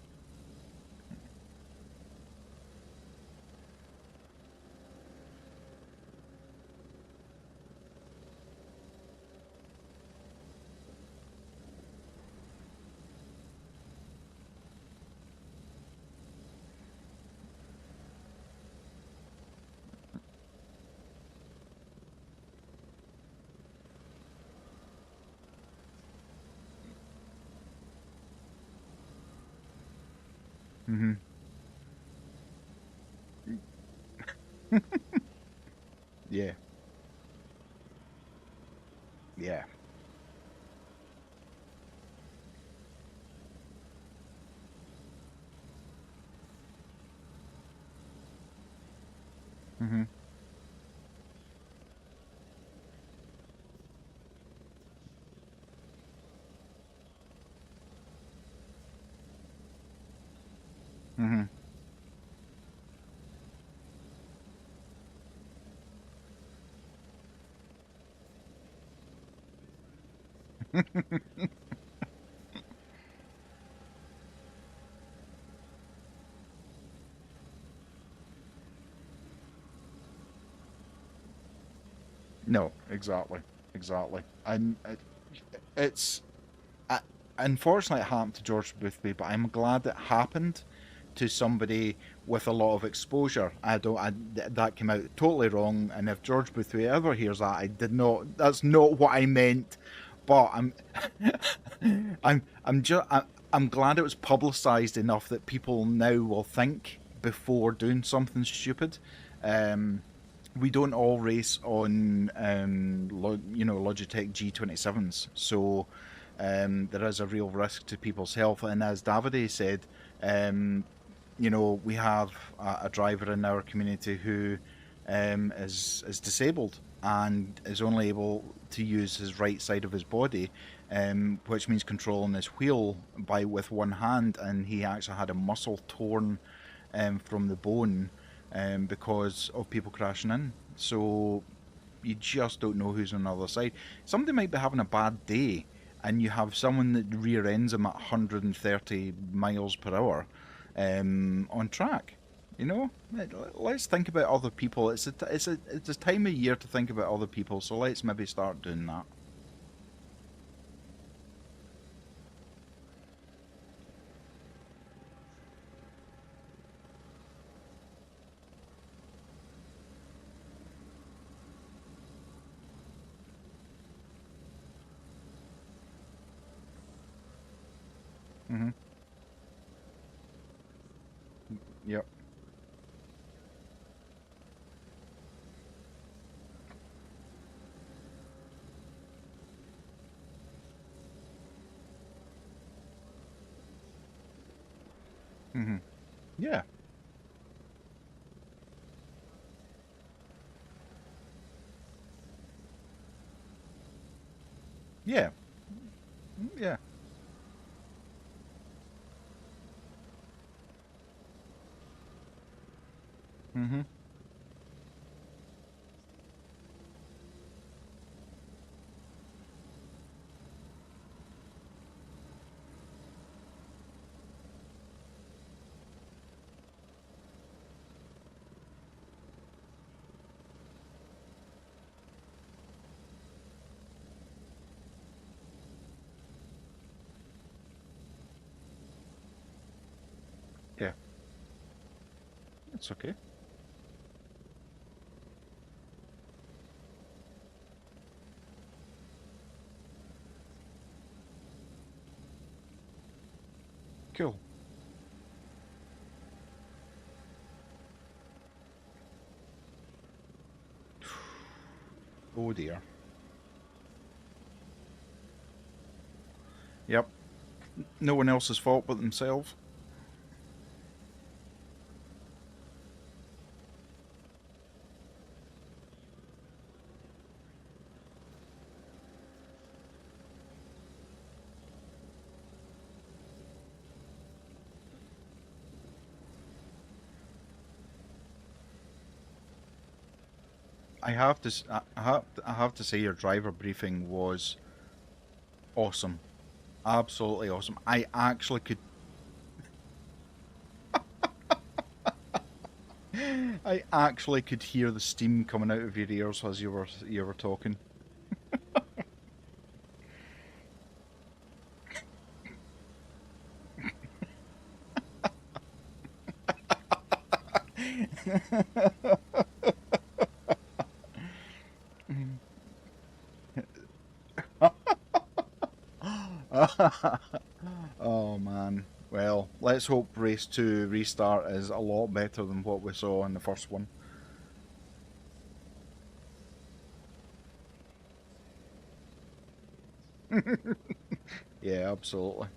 Hmm. Yeah, yeah. Hmm. Hmm. No, exactly, exactly. And it's uh, unfortunately it happened to George Boothby, but I'm glad it happened to somebody with a lot of exposure. I don't. That came out totally wrong. And if George Boothby ever hears that, I did not. That's not what I meant. But I'm just. I'm glad it was publicised enough that people now will think before doing something stupid. Um, we don't all race on Logitech G27s, so there is a real risk to people's health. And as Davide said, um, we have a driver in our community who is disabled and is only able to use his right side of his body, which means controlling his wheel by with one hand, and he actually had a muscle torn from the bone because of people crashing in. So you just don't know who's on the other side. Somebody might be having a bad day, and you have someone that rear ends him at 130 miles per hour on track. You know, let's think about other people. It's a time of year to think about other people. So let's maybe start doing that. Hmm. Yep. Hmm. Yeah. Yeah. Yeah. Hmm. Yeah. It's okay. Cool. Oh dear. Yep. No one else's fault but themselves. I have to say your driver briefing was awesome. Absolutely awesome. I actually could hear the steam coming out of your ears as you were talking. Oh man. Well, let's hope race 2 restart is a lot better than what we saw in the first one. Yeah, absolutely.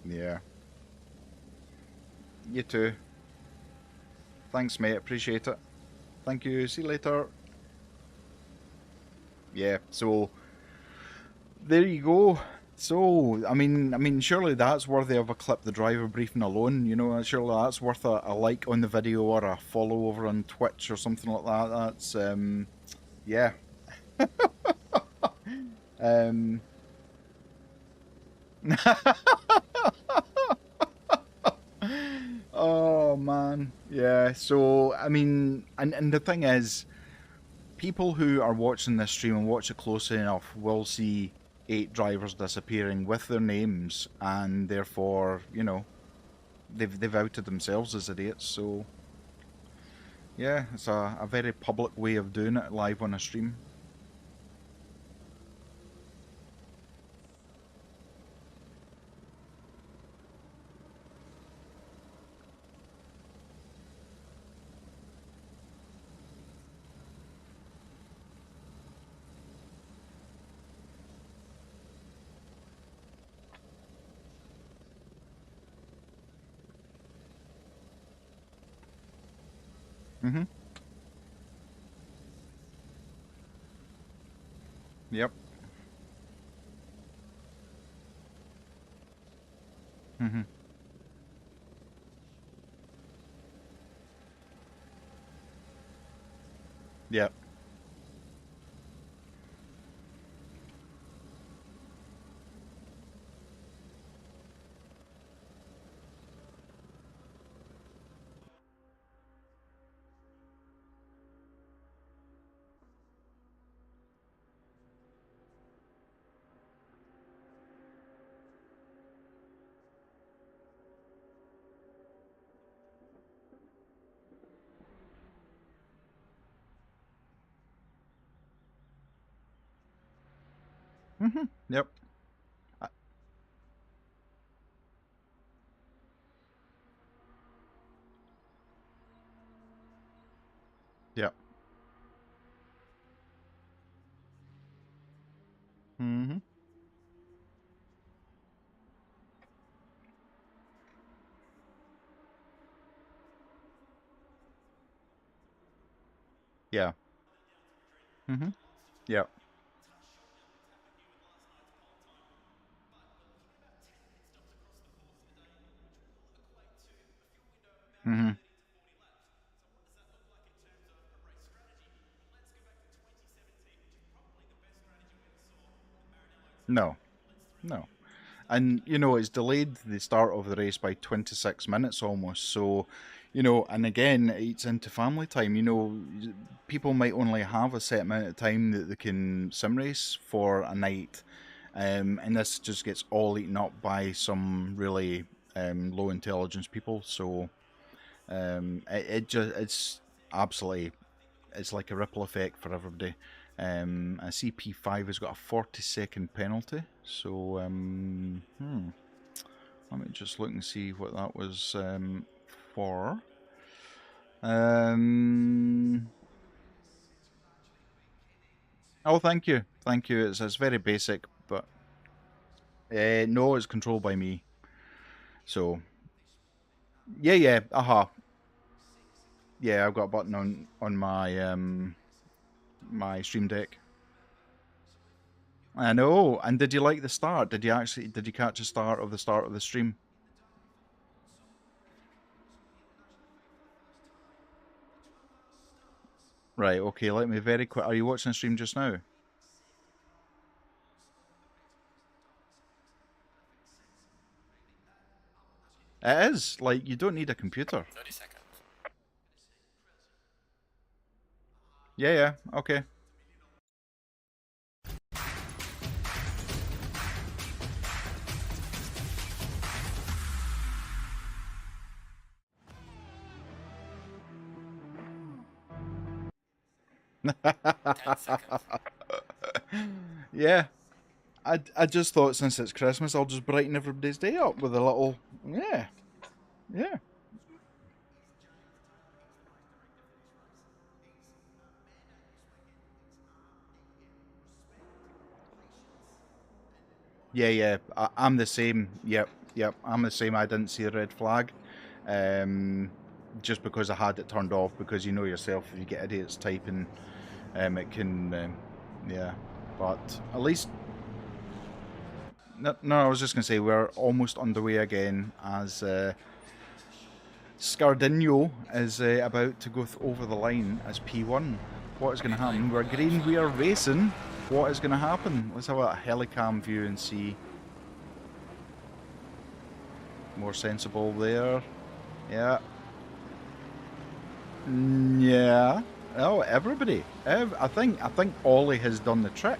Yeah. You too. Thanks, mate. Appreciate it. Thank you. See you later. Yeah. So there you go. So I mean, surely that's worthy of a clip. The driver briefing alone, surely that's worth a like on the video or a follow over on Twitch or something like that. That's yeah. Um, oh man, yeah. So I mean, and the thing is, people who are watching this stream and watch it closely enough will see 8 drivers disappearing with their names, and therefore, they've outed themselves as idiots. So yeah, it's a very public way of doing it live on a stream. Mhm. Yep. Mhm. Yep. Mhm. Yep. Yep. Mm-hmm. Yeah. Mm-hmm. Yep. Mm-hmm. No. No. And you know, it's delayed the start of the race by 26 minutes almost. So, you know, and again, it's into family time. You know, people might only have a set amount of time that they can sim race for a night, and this just gets all eaten up by some really low intelligence people. So, it just it's absolutely, it's like a ripple effect for everybody. A CP5 has got a 40-second penalty. So, let me just look and see what that was for. Um, oh, thank you. It's very basic, but no, it's controlled by me. So yeah, yeah, yeah. I've got a button on my my Stream Deck. I know. And did you like the start? Did you catch the start of the stream? Right. Okay. Let me very quick. Are you watching the stream just now? It is like you don't need a computer. 30 seconds. Yeah. Yeah. Okay. Yeah. I just thought since it's Christmas, I'll just brighten everybody's day up with a little. Yeah. Yeah. Yeah, yeah. I'm the same. Yep, yep. I'm the same. I didn't see the red flag, um, just because I had it turned off. Because you know yourself, if you get idiots typing, it can, yeah. But at least, no, no. I was just gonna say we're almost underway again as Scardinho is about to go over the line as P1. What is going to happen? We're green. We are racing. What is going to happen? Let's have a helicam view and see. More sensible there. Yeah. Yeah. Oh, everybody. I think Ollie has done the trick.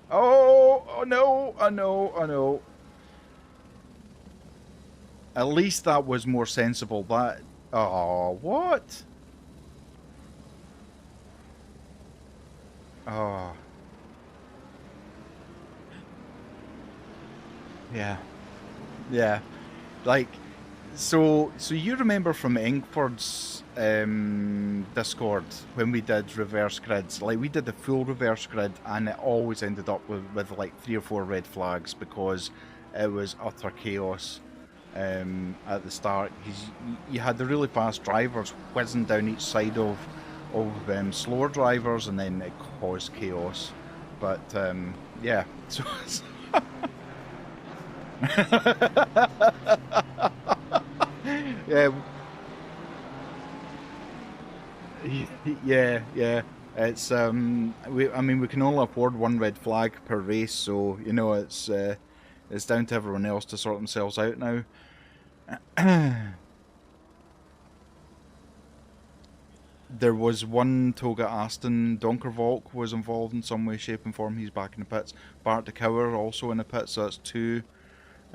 Oh, oh no, oh no, oh no. At least that was more sensible. That. Oh, what? Oh, yeah, yeah. Like, so you remember from Inkford's Discord when we did reverse grids? Like we did the full reverse grid, and it always ended up with like 3 or 4 red flags because it was utter chaos at the start. You had the really fast drivers whizzing down each side of slower drivers, and then it caused chaos. But yeah, so. Yeah, yeah, yeah. It's I mean, we can only afford one red flag per race, so you know it's down to everyone else to sort themselves out now. There was one Toga Aston. Donkervolk was involved in some way, shape, and form. He's back in the pits. Bart de Kouwer also in the pits. So that's two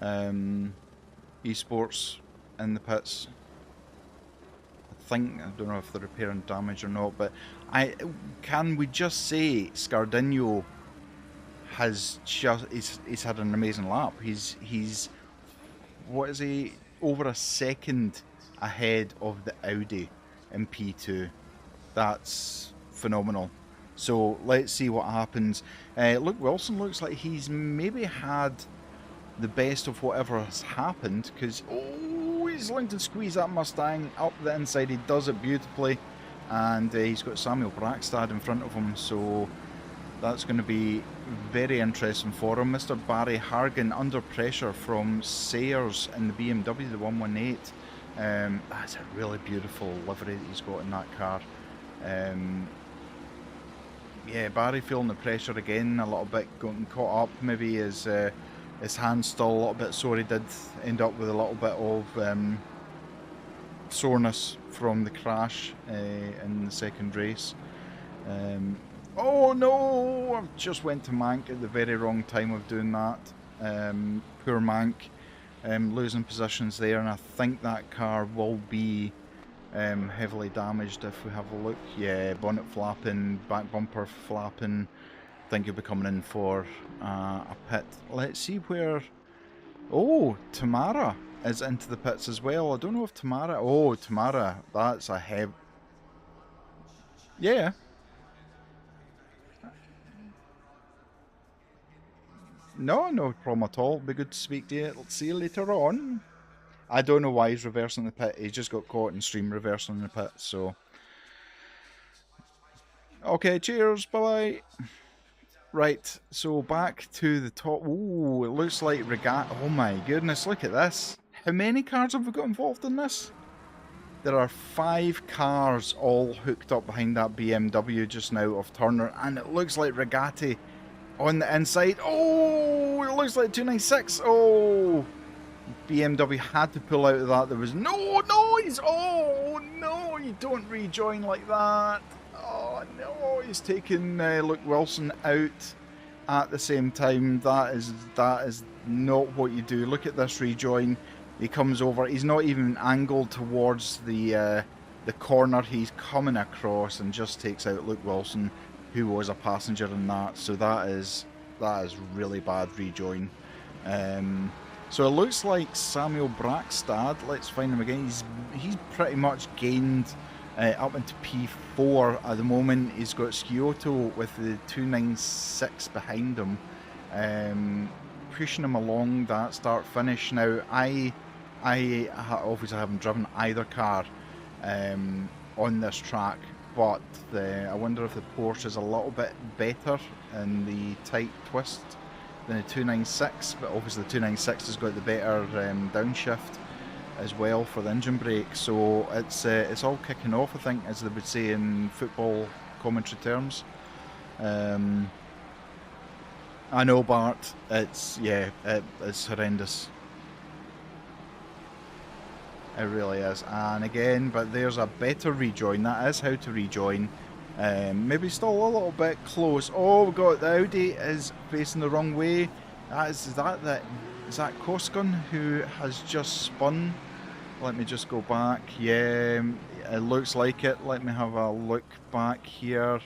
um, esports in the pits. I don't know if they're repairing damage or not, but I can we just say Scardinho has just he's had an amazing lap. He's what is he, over a second ahead of the Audi in P2. That's phenomenal. So let's see what happens. Luke Wilson looks like he's maybe had the best of whatever has happened, because he's linked and squeezed that Mustang up the inside. He does it beautifully, and he's got Samuel Brackstad in front of him, so that's going to be very interesting for him. Mr. Barry Hargan under pressure from Sayers in the BMW, the 118. That's a really beautiful livery that he's got in that car. Yeah, Barry feeling the pressure again, a little bit getting caught up. Maybe his hand's still a little bit sore. He did end up with a little bit of soreness from the crash in the second race. Oh no! I've just went to Mank at the very wrong time of doing that. Poor Mank, losing positions there, and I think that car will be heavily damaged if we have a look. Yeah, bonnet flapping, back bumper flapping. I think he'll be coming in for a pit. Let's see where... Oh, Tamara is into the pits as well. I don't know if Tamara... Oh, Tamara, that's a heavy... Yeah. No problem at all. Be good to speak to you. Let's see you later on. I don't know why he's reversing the pit. He just got caught in stream reversing in the pit, so... Okay, cheers, bye-bye. Right, so back to the top. Ooh, it looks like Regatta. Oh my goodness, look at this. How many cars have we got involved in this? There are 5 cars all hooked up behind that BMW just now of Turner, and it looks like Regatti on the inside. Oh, it looks like 296. Oh, BMW had to pull out of that. There was no noise. Oh no, you don't rejoin like that. Oh no, he's taking Luke Wilson out at the same time. That is not what you do. Look at this rejoin. He comes over. He's not even angled towards the corner. He's coming across and just takes out Luke Wilson, who was a passenger in that. So that is really bad rejoin. So it looks like Samuel Brackstad. Let's find him again. He's pretty much gained up into P4 at the moment. He's got Scioto with the 296 behind him, pushing him along that start finish. Now I obviously haven't driven either car on this track, but I wonder if the Porsche is a little bit better in the tight twist than the 296, but obviously the 296 has got the better downshift as well for the engine brake, so it's all kicking off, I think, as they would say in football commentary terms. I know, Bart, it's horrendous. It really is. And again, but there's a better rejoin. That is how to rejoin. Maybe still a little bit close. Oh, we got the Audi is facing the wrong way. Is that Koskun who has just spun? Let me just go back. Yeah, it looks like it. Let me have a look back here.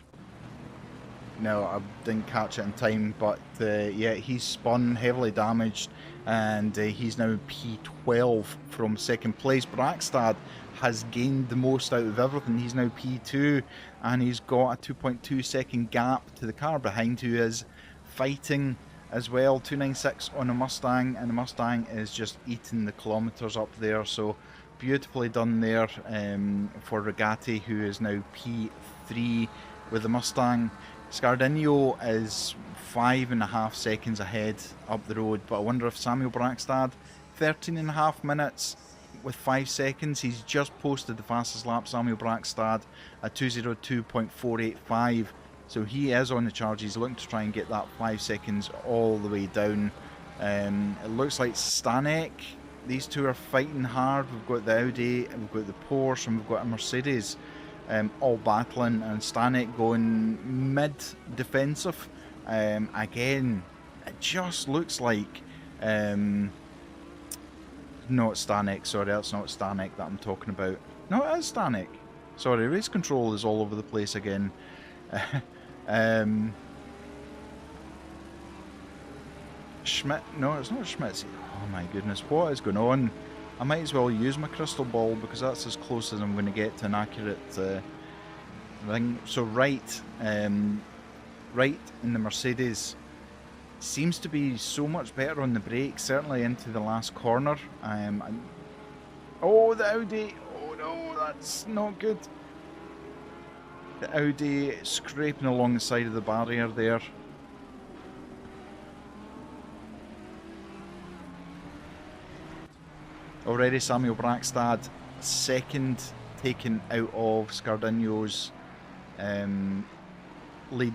No, I didn't catch it in time, but yeah, he's spun, heavily damaged, and he's now P12 from second place. Brackstad has gained the most out of everything. He's now P2, and he's got a 2.2 second gap to the car behind, who is fighting as well. 296 on a Mustang, and the Mustang is just eating the kilometres up there, so beautifully done there for Regatti, who is now P3 with the Mustang. Scardinio is 5.5 seconds ahead up the road, but I wonder if Samuel Brackstad, 13.5 minutes with 5 seconds. He's just posted the fastest lap, Samuel Brackstad, at 202.485. So he is on the charge. He's looking to try and get that 5 seconds all the way down. It looks like Stanek, these two are fighting hard. We've got the Audi, we've got the Porsche, and we've got a Mercedes. All battling, and Stanek going mid-defensive. Again, it just looks like... not Stanek, sorry, that's not Stanek that I'm talking about. No, it is Stanek. Sorry, race control is all over the place again. Schmidt? No, it's not Schmidt. Oh my goodness, what is going on? I might as well use my crystal ball because that's as close as I'm going to get to an accurate thing. So right in the Mercedes seems to be so much better on the brakes, certainly into the last corner. Oh, the Audi! Oh no, that's not good. The Audi scraping along the side of the barrier there. Already Samuel Brackstad second, taken out of Scardino's lead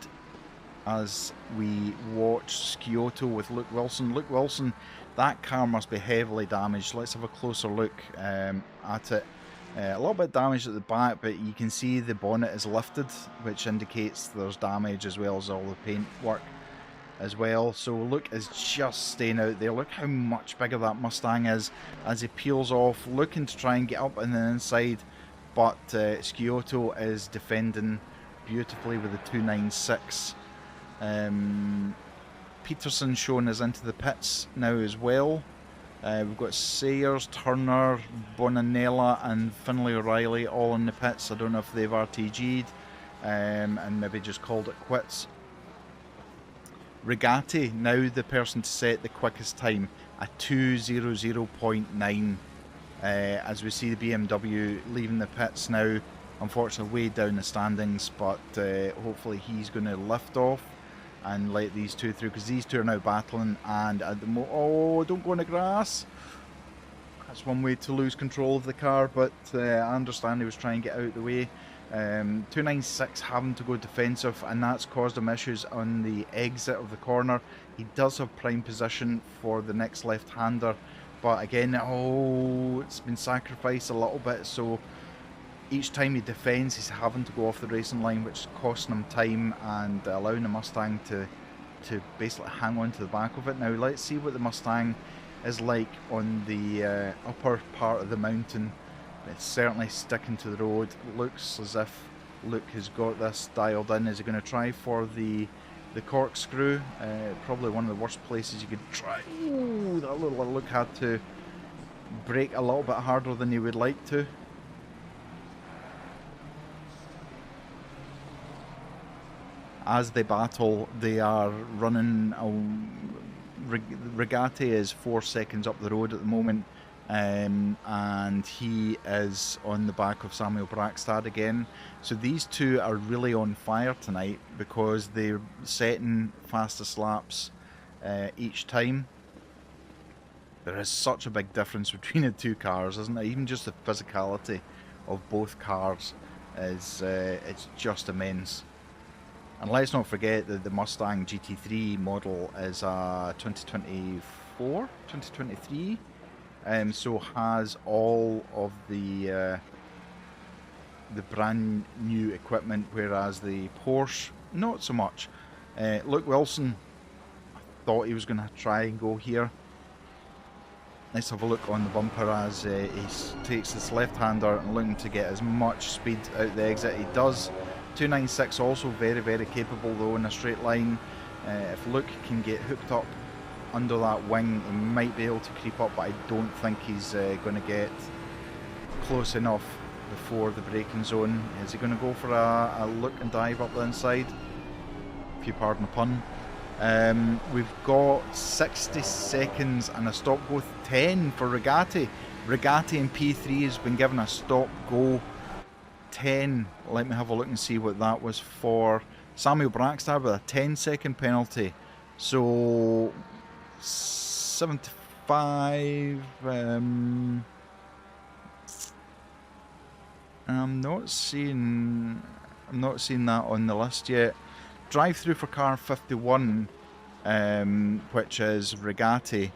as we watch Sciotto with Luke Wilson. Luke Wilson, that car must be heavily damaged. Let's have a closer look at it. A little bit damaged at the back, but you can see the bonnet is lifted, which indicates there's damage as well as all the paint work as well. So Luke is just staying out there. Look how much bigger that Mustang is as he peels off, looking to try and get up on the inside, but Sciotto is defending beautifully with the 296. Peterson showing us into the pits now as well. We've got Sayers, Turner, Bonanella and Finlay O'Reilly all in the pits. I don't know if they've RTG'd and maybe just called it quits. Regatti now the person to set the quickest time at 2:00.9 as we see the BMW leaving the pits now, unfortunately way down the standings, but hopefully he's going to lift off and let these two through, because these two are now battling. And at the oh, don't go in the grass. That's one way to lose control of the car, but I understand he was trying to get out of the way. 296 having to go defensive, and that's caused him issues on the exit of the corner. He does have prime position for the next left-hander, but again, oh, it's been sacrificed a little bit, so each time he defends he's having to go off the racing line, which is costing him time and allowing the Mustang to basically hang on to the back of it. Now let's see what the Mustang is like on the upper part of the mountain. It's certainly sticking to the road. It looks as if Luke has got this dialed in. Is he going to try for the corkscrew? Probably one of the worst places you could try. Ooh, that little Luke had to brake a little bit harder than he would like to. As they battle, they are running. Regatti is 4 seconds up the road at the moment. And he is on the back of Samuel Brackstad again. So these two are really on fire tonight because they're setting fastest laps each time. There is such a big difference between the two cars, isn't there? Even just the physicality of both cars is it's just immense. And let's not forget that the Mustang GT3 model is a 2023. So has all of the brand new equipment, whereas the Porsche not so much. Luke Wilson, I thought he was going to try and go here. Let's have a look on the bumper as he takes this left-hander and looking to get as much speed out the exit. He does. 296 also very, very capable though in a straight line. If Luke can get hooked up under that wing, he might be able to creep up, but I don't think he's going to get close enough before the braking zone. Is he going to go for a look and dive up the inside? If you pardon the pun. We've got 60 seconds and a stop go 10 for Regatti. Regatti in P3 has been given a stop go 10. Let me have a look and see what that was for. Samuel Brackstad with a 10-second penalty. So 75. I'm not seeing that on the list yet. Drive through for car 51, which is Regatti.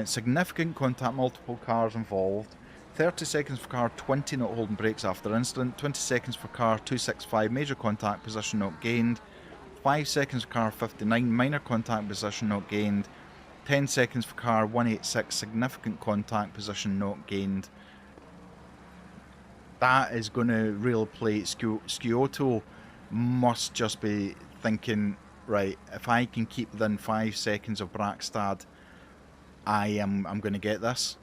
Significant contact, multiple cars involved. 30 seconds for car 20 not holding brakes after incident. 20 seconds for car 265, major contact, position not gained. 5 seconds for car 59, minor contact, position not gained. 10 seconds for car 186, significant contact, position not gained. That is going to really play. Sciotto must just be thinking, right, if I can keep within 5 seconds of Brackstad, I'm going to get this.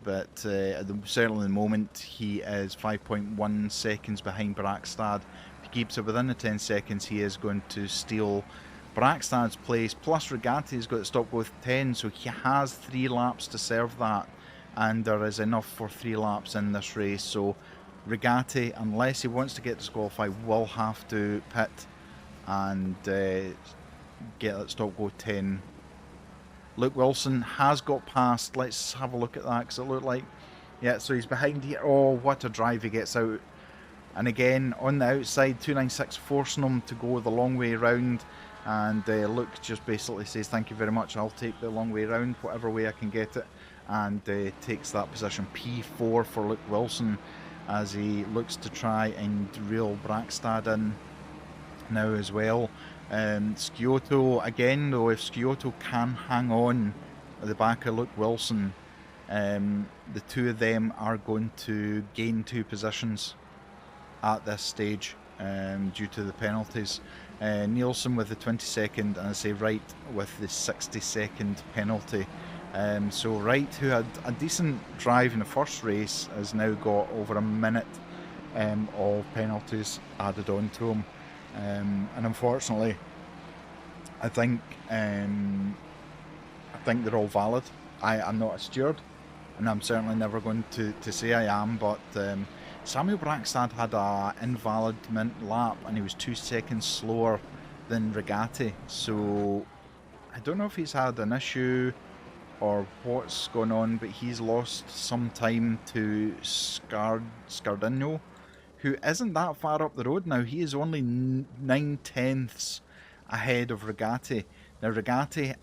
But certainly at the moment, he is 5.1 seconds behind Brackstad. If he keeps it within the 10 seconds, he is going to steal Brackstad's place. Plus, Regati's got to stop with 10, so he has 3 laps to serve that. And there is enough for 3 laps in this race. So Regati, unless he wants to get disqualified, will have to pit and get that stop go 10. Luke Wilson has got past. Let's have a look at that, because it looked like, yeah, so he's behind here. Oh, what a drive he gets out. And again, on the outside, 296 forcing him to go the long way round. And Luke just basically says, thank you very much, I'll take the long way round, whatever way I can get it. And takes that position. P4 for Luke Wilson as he looks to try and reel Brackstad in now as well. Sciotto again, though, if Sciotto can hang on at the back of Luke Wilson, the two of them are going to gain 2 positions at this stage due to the penalties. Nielsen with the 22nd, and I say Wright with the 60-second penalty. So Wright, who had a decent drive in the first race, has now got over a minute of penalties added on to him. And unfortunately, I think they're all valid. I'm not a steward, and I'm certainly never going to say I am, but Samuel Brackstad had an invalid mint lap, and he was 2 seconds slower than Regati. So I don't know if he's had an issue or what's going on, but he's lost some time to Scardino, who isn't that far up the road now. He is only 9/10 ahead of Regati. Now Regati,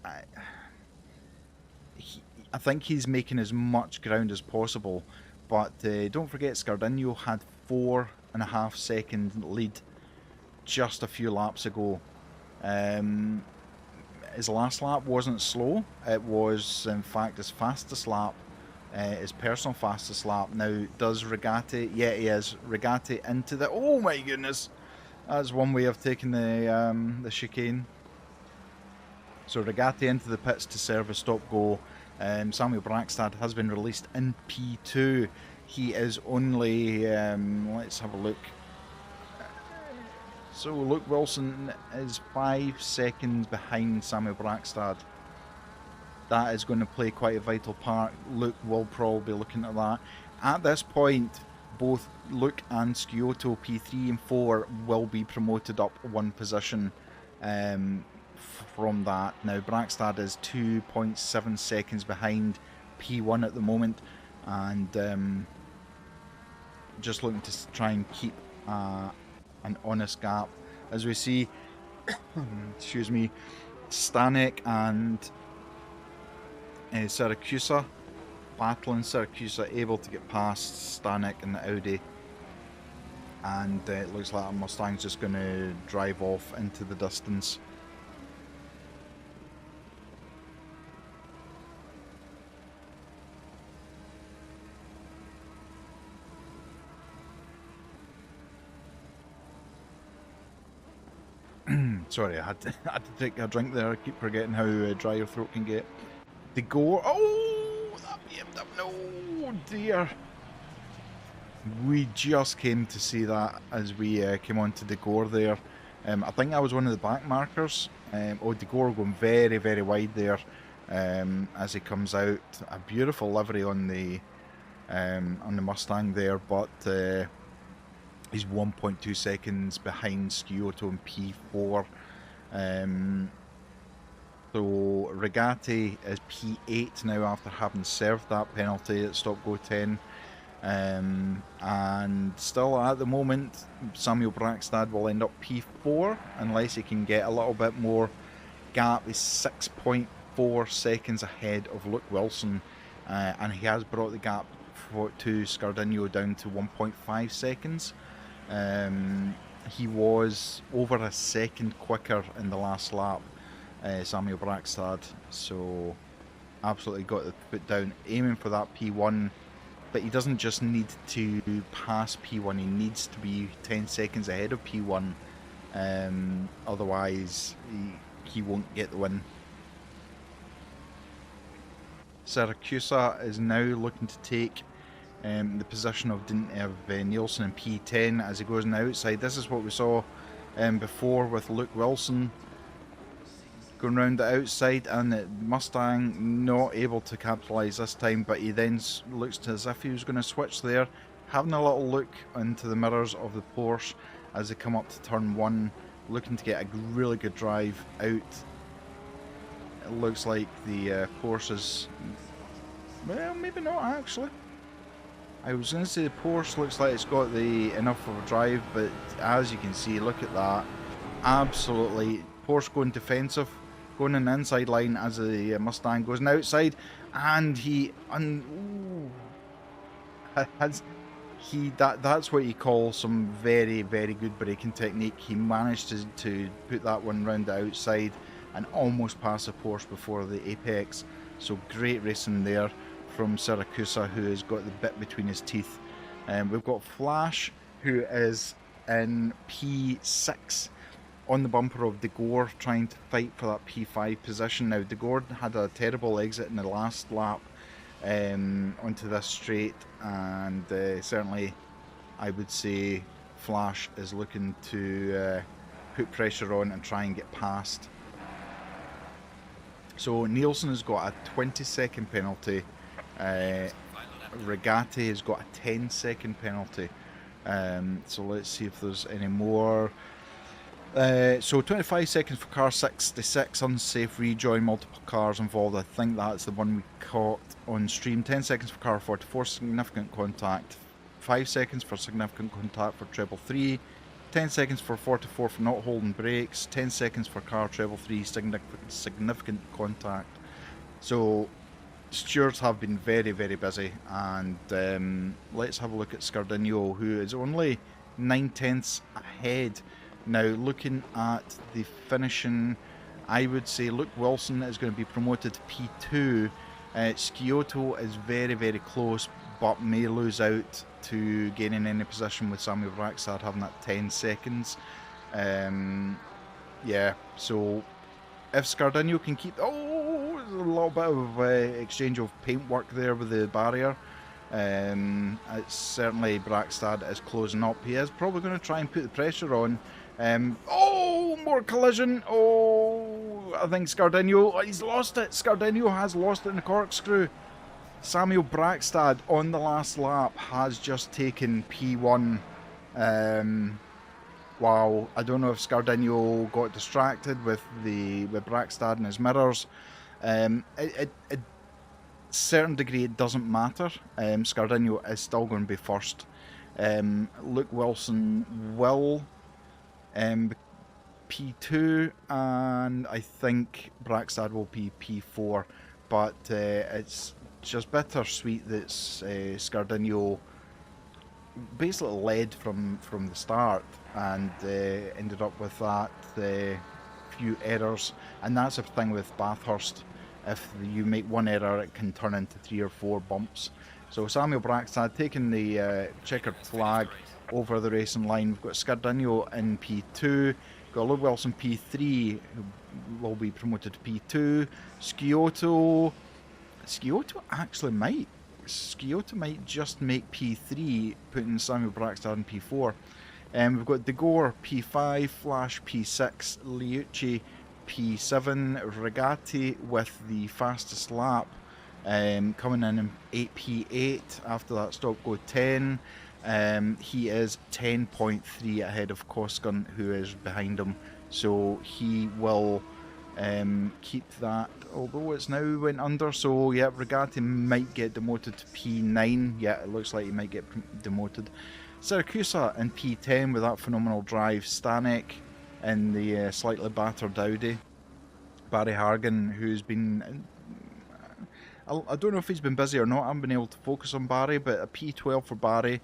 I think he's making as much ground as possible, but don't forget Scardino had 4.5 second lead just a few laps ago. His last lap wasn't slow, it was in fact his fastest lap. His personal fastest lap. Now, does Regati? Yeah, he is. Regati into the... Oh my goodness! That's one way of taking the chicane. So Regati into the pits to serve a stop-go. Samuel Brackstad has been released in P2. He is only... let's have a look. So Luke Wilson is 5 seconds behind Samuel Brackstad. That is going to play quite a vital part. Luke will probably be looking at that. At this point, both Luke and Sciotto, P3 and 4, will be promoted up 1 position from that. Now, Brackstad is 2.7 seconds behind P1 at the moment, and just looking to try and keep an honest gap. As we see, excuse me, Stanek and Siracusa battling. Siracusa able to get past Stanek in the Audi, and it looks like Mustang's just going to drive off into the distance. Sorry, I had to take a drink there. I keep forgetting how dry your throat can get. The Gore. Oh, that BMW. No, dear. We just came to see that as we came on to the Gore there. I think that was one of the back markers. The Gore going very, very wide there as he comes out. A beautiful livery on the Mustang there, but he's 1.2 seconds behind Sciotto in P4. So Regati is P8 now after having served that penalty at stop go 10. And still at the moment, Samuel Brackstad will end up P4 unless he can get a little bit more gap. He's 6.4 seconds ahead of Luke Wilson, and he has brought the gap to Scardino down to 1.5 seconds. He was over a second quicker in the last lap, Samuel Brackstad, so absolutely got the foot down, aiming for that P1, but he doesn't just need to pass P1, he needs to be 10 seconds ahead of P1 Otherwise, he won't get the win. Siracusa is now looking to take the position of Nielsen in P10 as he goes on the outside. This is what we saw before with Luke Wilson going round the outside, and the Mustang not able to capitalise this time, but he then looks as if he was going to switch there, having a little look into the mirrors of the Porsche as they come up to turn 1, looking to get a really good drive out. It looks like the Porsche is, well, maybe not actually. I was going to say the Porsche looks like it's got the enough of a drive, but as you can see, look at that, absolutely, Porsche going defensive, going in the inside line as the Mustang goes on the outside, and that's what you call some very, very good braking technique. He managed to put that one round the outside and almost pass the Porsche before the apex. So great racing there from Siracusa, who has got the bit between his teeth. We've got Flash, who is in P6 on the bumper of De Gore, trying to fight for that P5 position. Now, De Gore had a terrible exit in the last lap onto this straight, and certainly I would say Flash is looking to put pressure on and try and get past. So Nielsen has got a 20-second penalty. Regatti has got a 10-second penalty. So let's see if there's any more. So 25 seconds for car 66, unsafe rejoin, multiple cars involved. I think that's the one we caught on stream. 10 seconds for car 44, significant contact. 5 seconds for significant contact for treble 3. 10 seconds for 44 for not holding brakes. 10 seconds for car treble 3, significant contact. So stewards have been very, very busy, and let's have a look at Scardino, who is only 9/10 ahead. Now, looking at the finishing, I would say Luke Wilson is going to be promoted to P2. Sciotto is very, very close, but may lose out to gaining any position with Samuel Braxad having that 10 seconds. Yeah, so if Scardino can keep... Oh, there's a little bit of exchange of paintwork there with the barrier. It's certainly Braxad is closing up. He is probably going to try and put the pressure on. Oh, more collision. Oh, I think Scardino, he's lost it. Scardino has lost it in the corkscrew. Samuel Braxad on the last lap has just taken P1. Wow, I don't know if Scardino got distracted with Braxad and his mirrors. A certain degree it doesn't matter. Scardino is still going to be first. Luke Wilson will P2, and I think Braxad will be P4, but it's just bittersweet that Scardino basically led from the start and ended up with that few errors, and that's the thing with Bathurst. If you make one error, it can turn into 3 or 4 bumps. So Samuel Braxad taking the checkered flag over the racing line. We've got Scardino in P2, got Luke Wilson P3, who will be promoted to P2. Sciotto actually might. Sciotto might just make P3, putting Samuel Braxad in P4. We've got De Gore P5, Flash P6, Liucci P7, Regatti with the fastest lap, coming in P8 after that stop go 10. He is 10.3 ahead of Koskan, who is behind him, so he will keep that, although it's now went under. So yeah, Regatti might get demoted to P9. Yeah, it looks like he might get demoted. Siracusa in P10 with that phenomenal drive. Stanek in the slightly battered Audi. Barry Hargan, who's been... I don't know if he's been busy or not. I haven't been able to focus on Barry, but a P12 for Barry.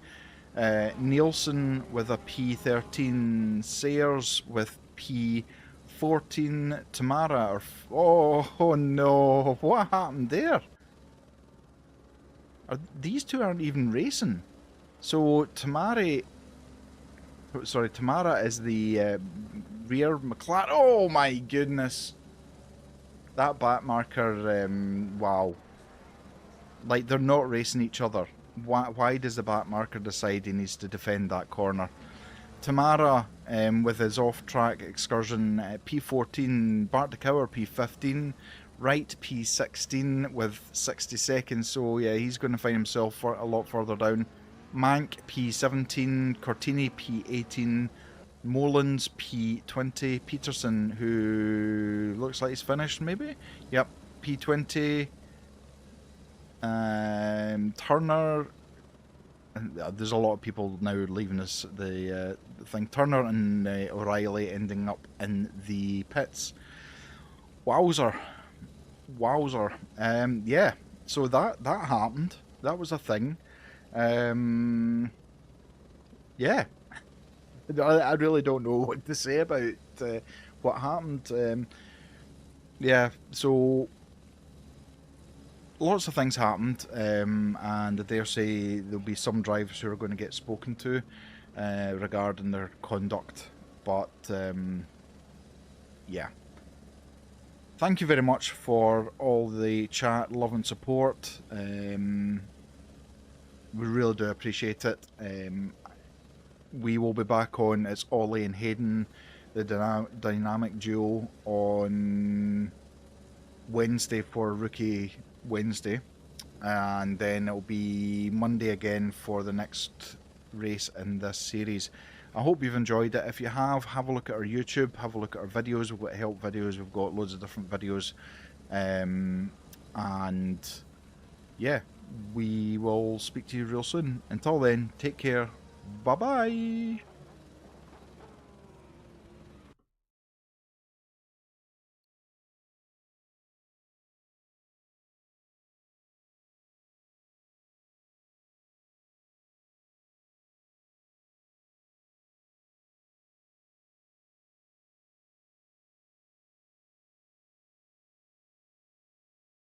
Nielsen with a P13. Sayers with P14. Tamara... Oh no, what happened there? These two aren't even racing. So Tamari sorry, Tamara is the rear McLaren. Oh my goodness. That back marker, wow. Like, they're not racing each other. Why does the back marker decide he needs to defend that corner? Tamara, with his off-track excursion, P14, Bart de Kouwer P15, Wright P16 with 60 seconds, so yeah, he's going to find himself a lot further down. Mank P17, Cortini P18, Molins P20, Peterson, who looks like he's finished maybe? Yep, P20, Turner. There's a lot of people now leaving us the thing. Turner and O'Reilly ending up in the pits. Wowzer, wowzer. Yeah. So that happened. That was a thing. Yeah. I really don't know what to say about what happened. Yeah. So lots of things happened, and I dare say there'll be some drivers who are going to get spoken to regarding their conduct. But yeah, thank you very much for all the chat, love and support. We really do appreciate it. We will be back on, it's Ollie and Hayden, the dynamic duo, on Wednesday for Rookie Wednesday, and then it'll be Monday again for the next race in this series. I hope you've enjoyed it. If you have a look at our YouTube, have a look at our videos. We've got help videos, we've got loads of different videos, and yeah, we will speak to you real soon. Until then, take care. Bye bye.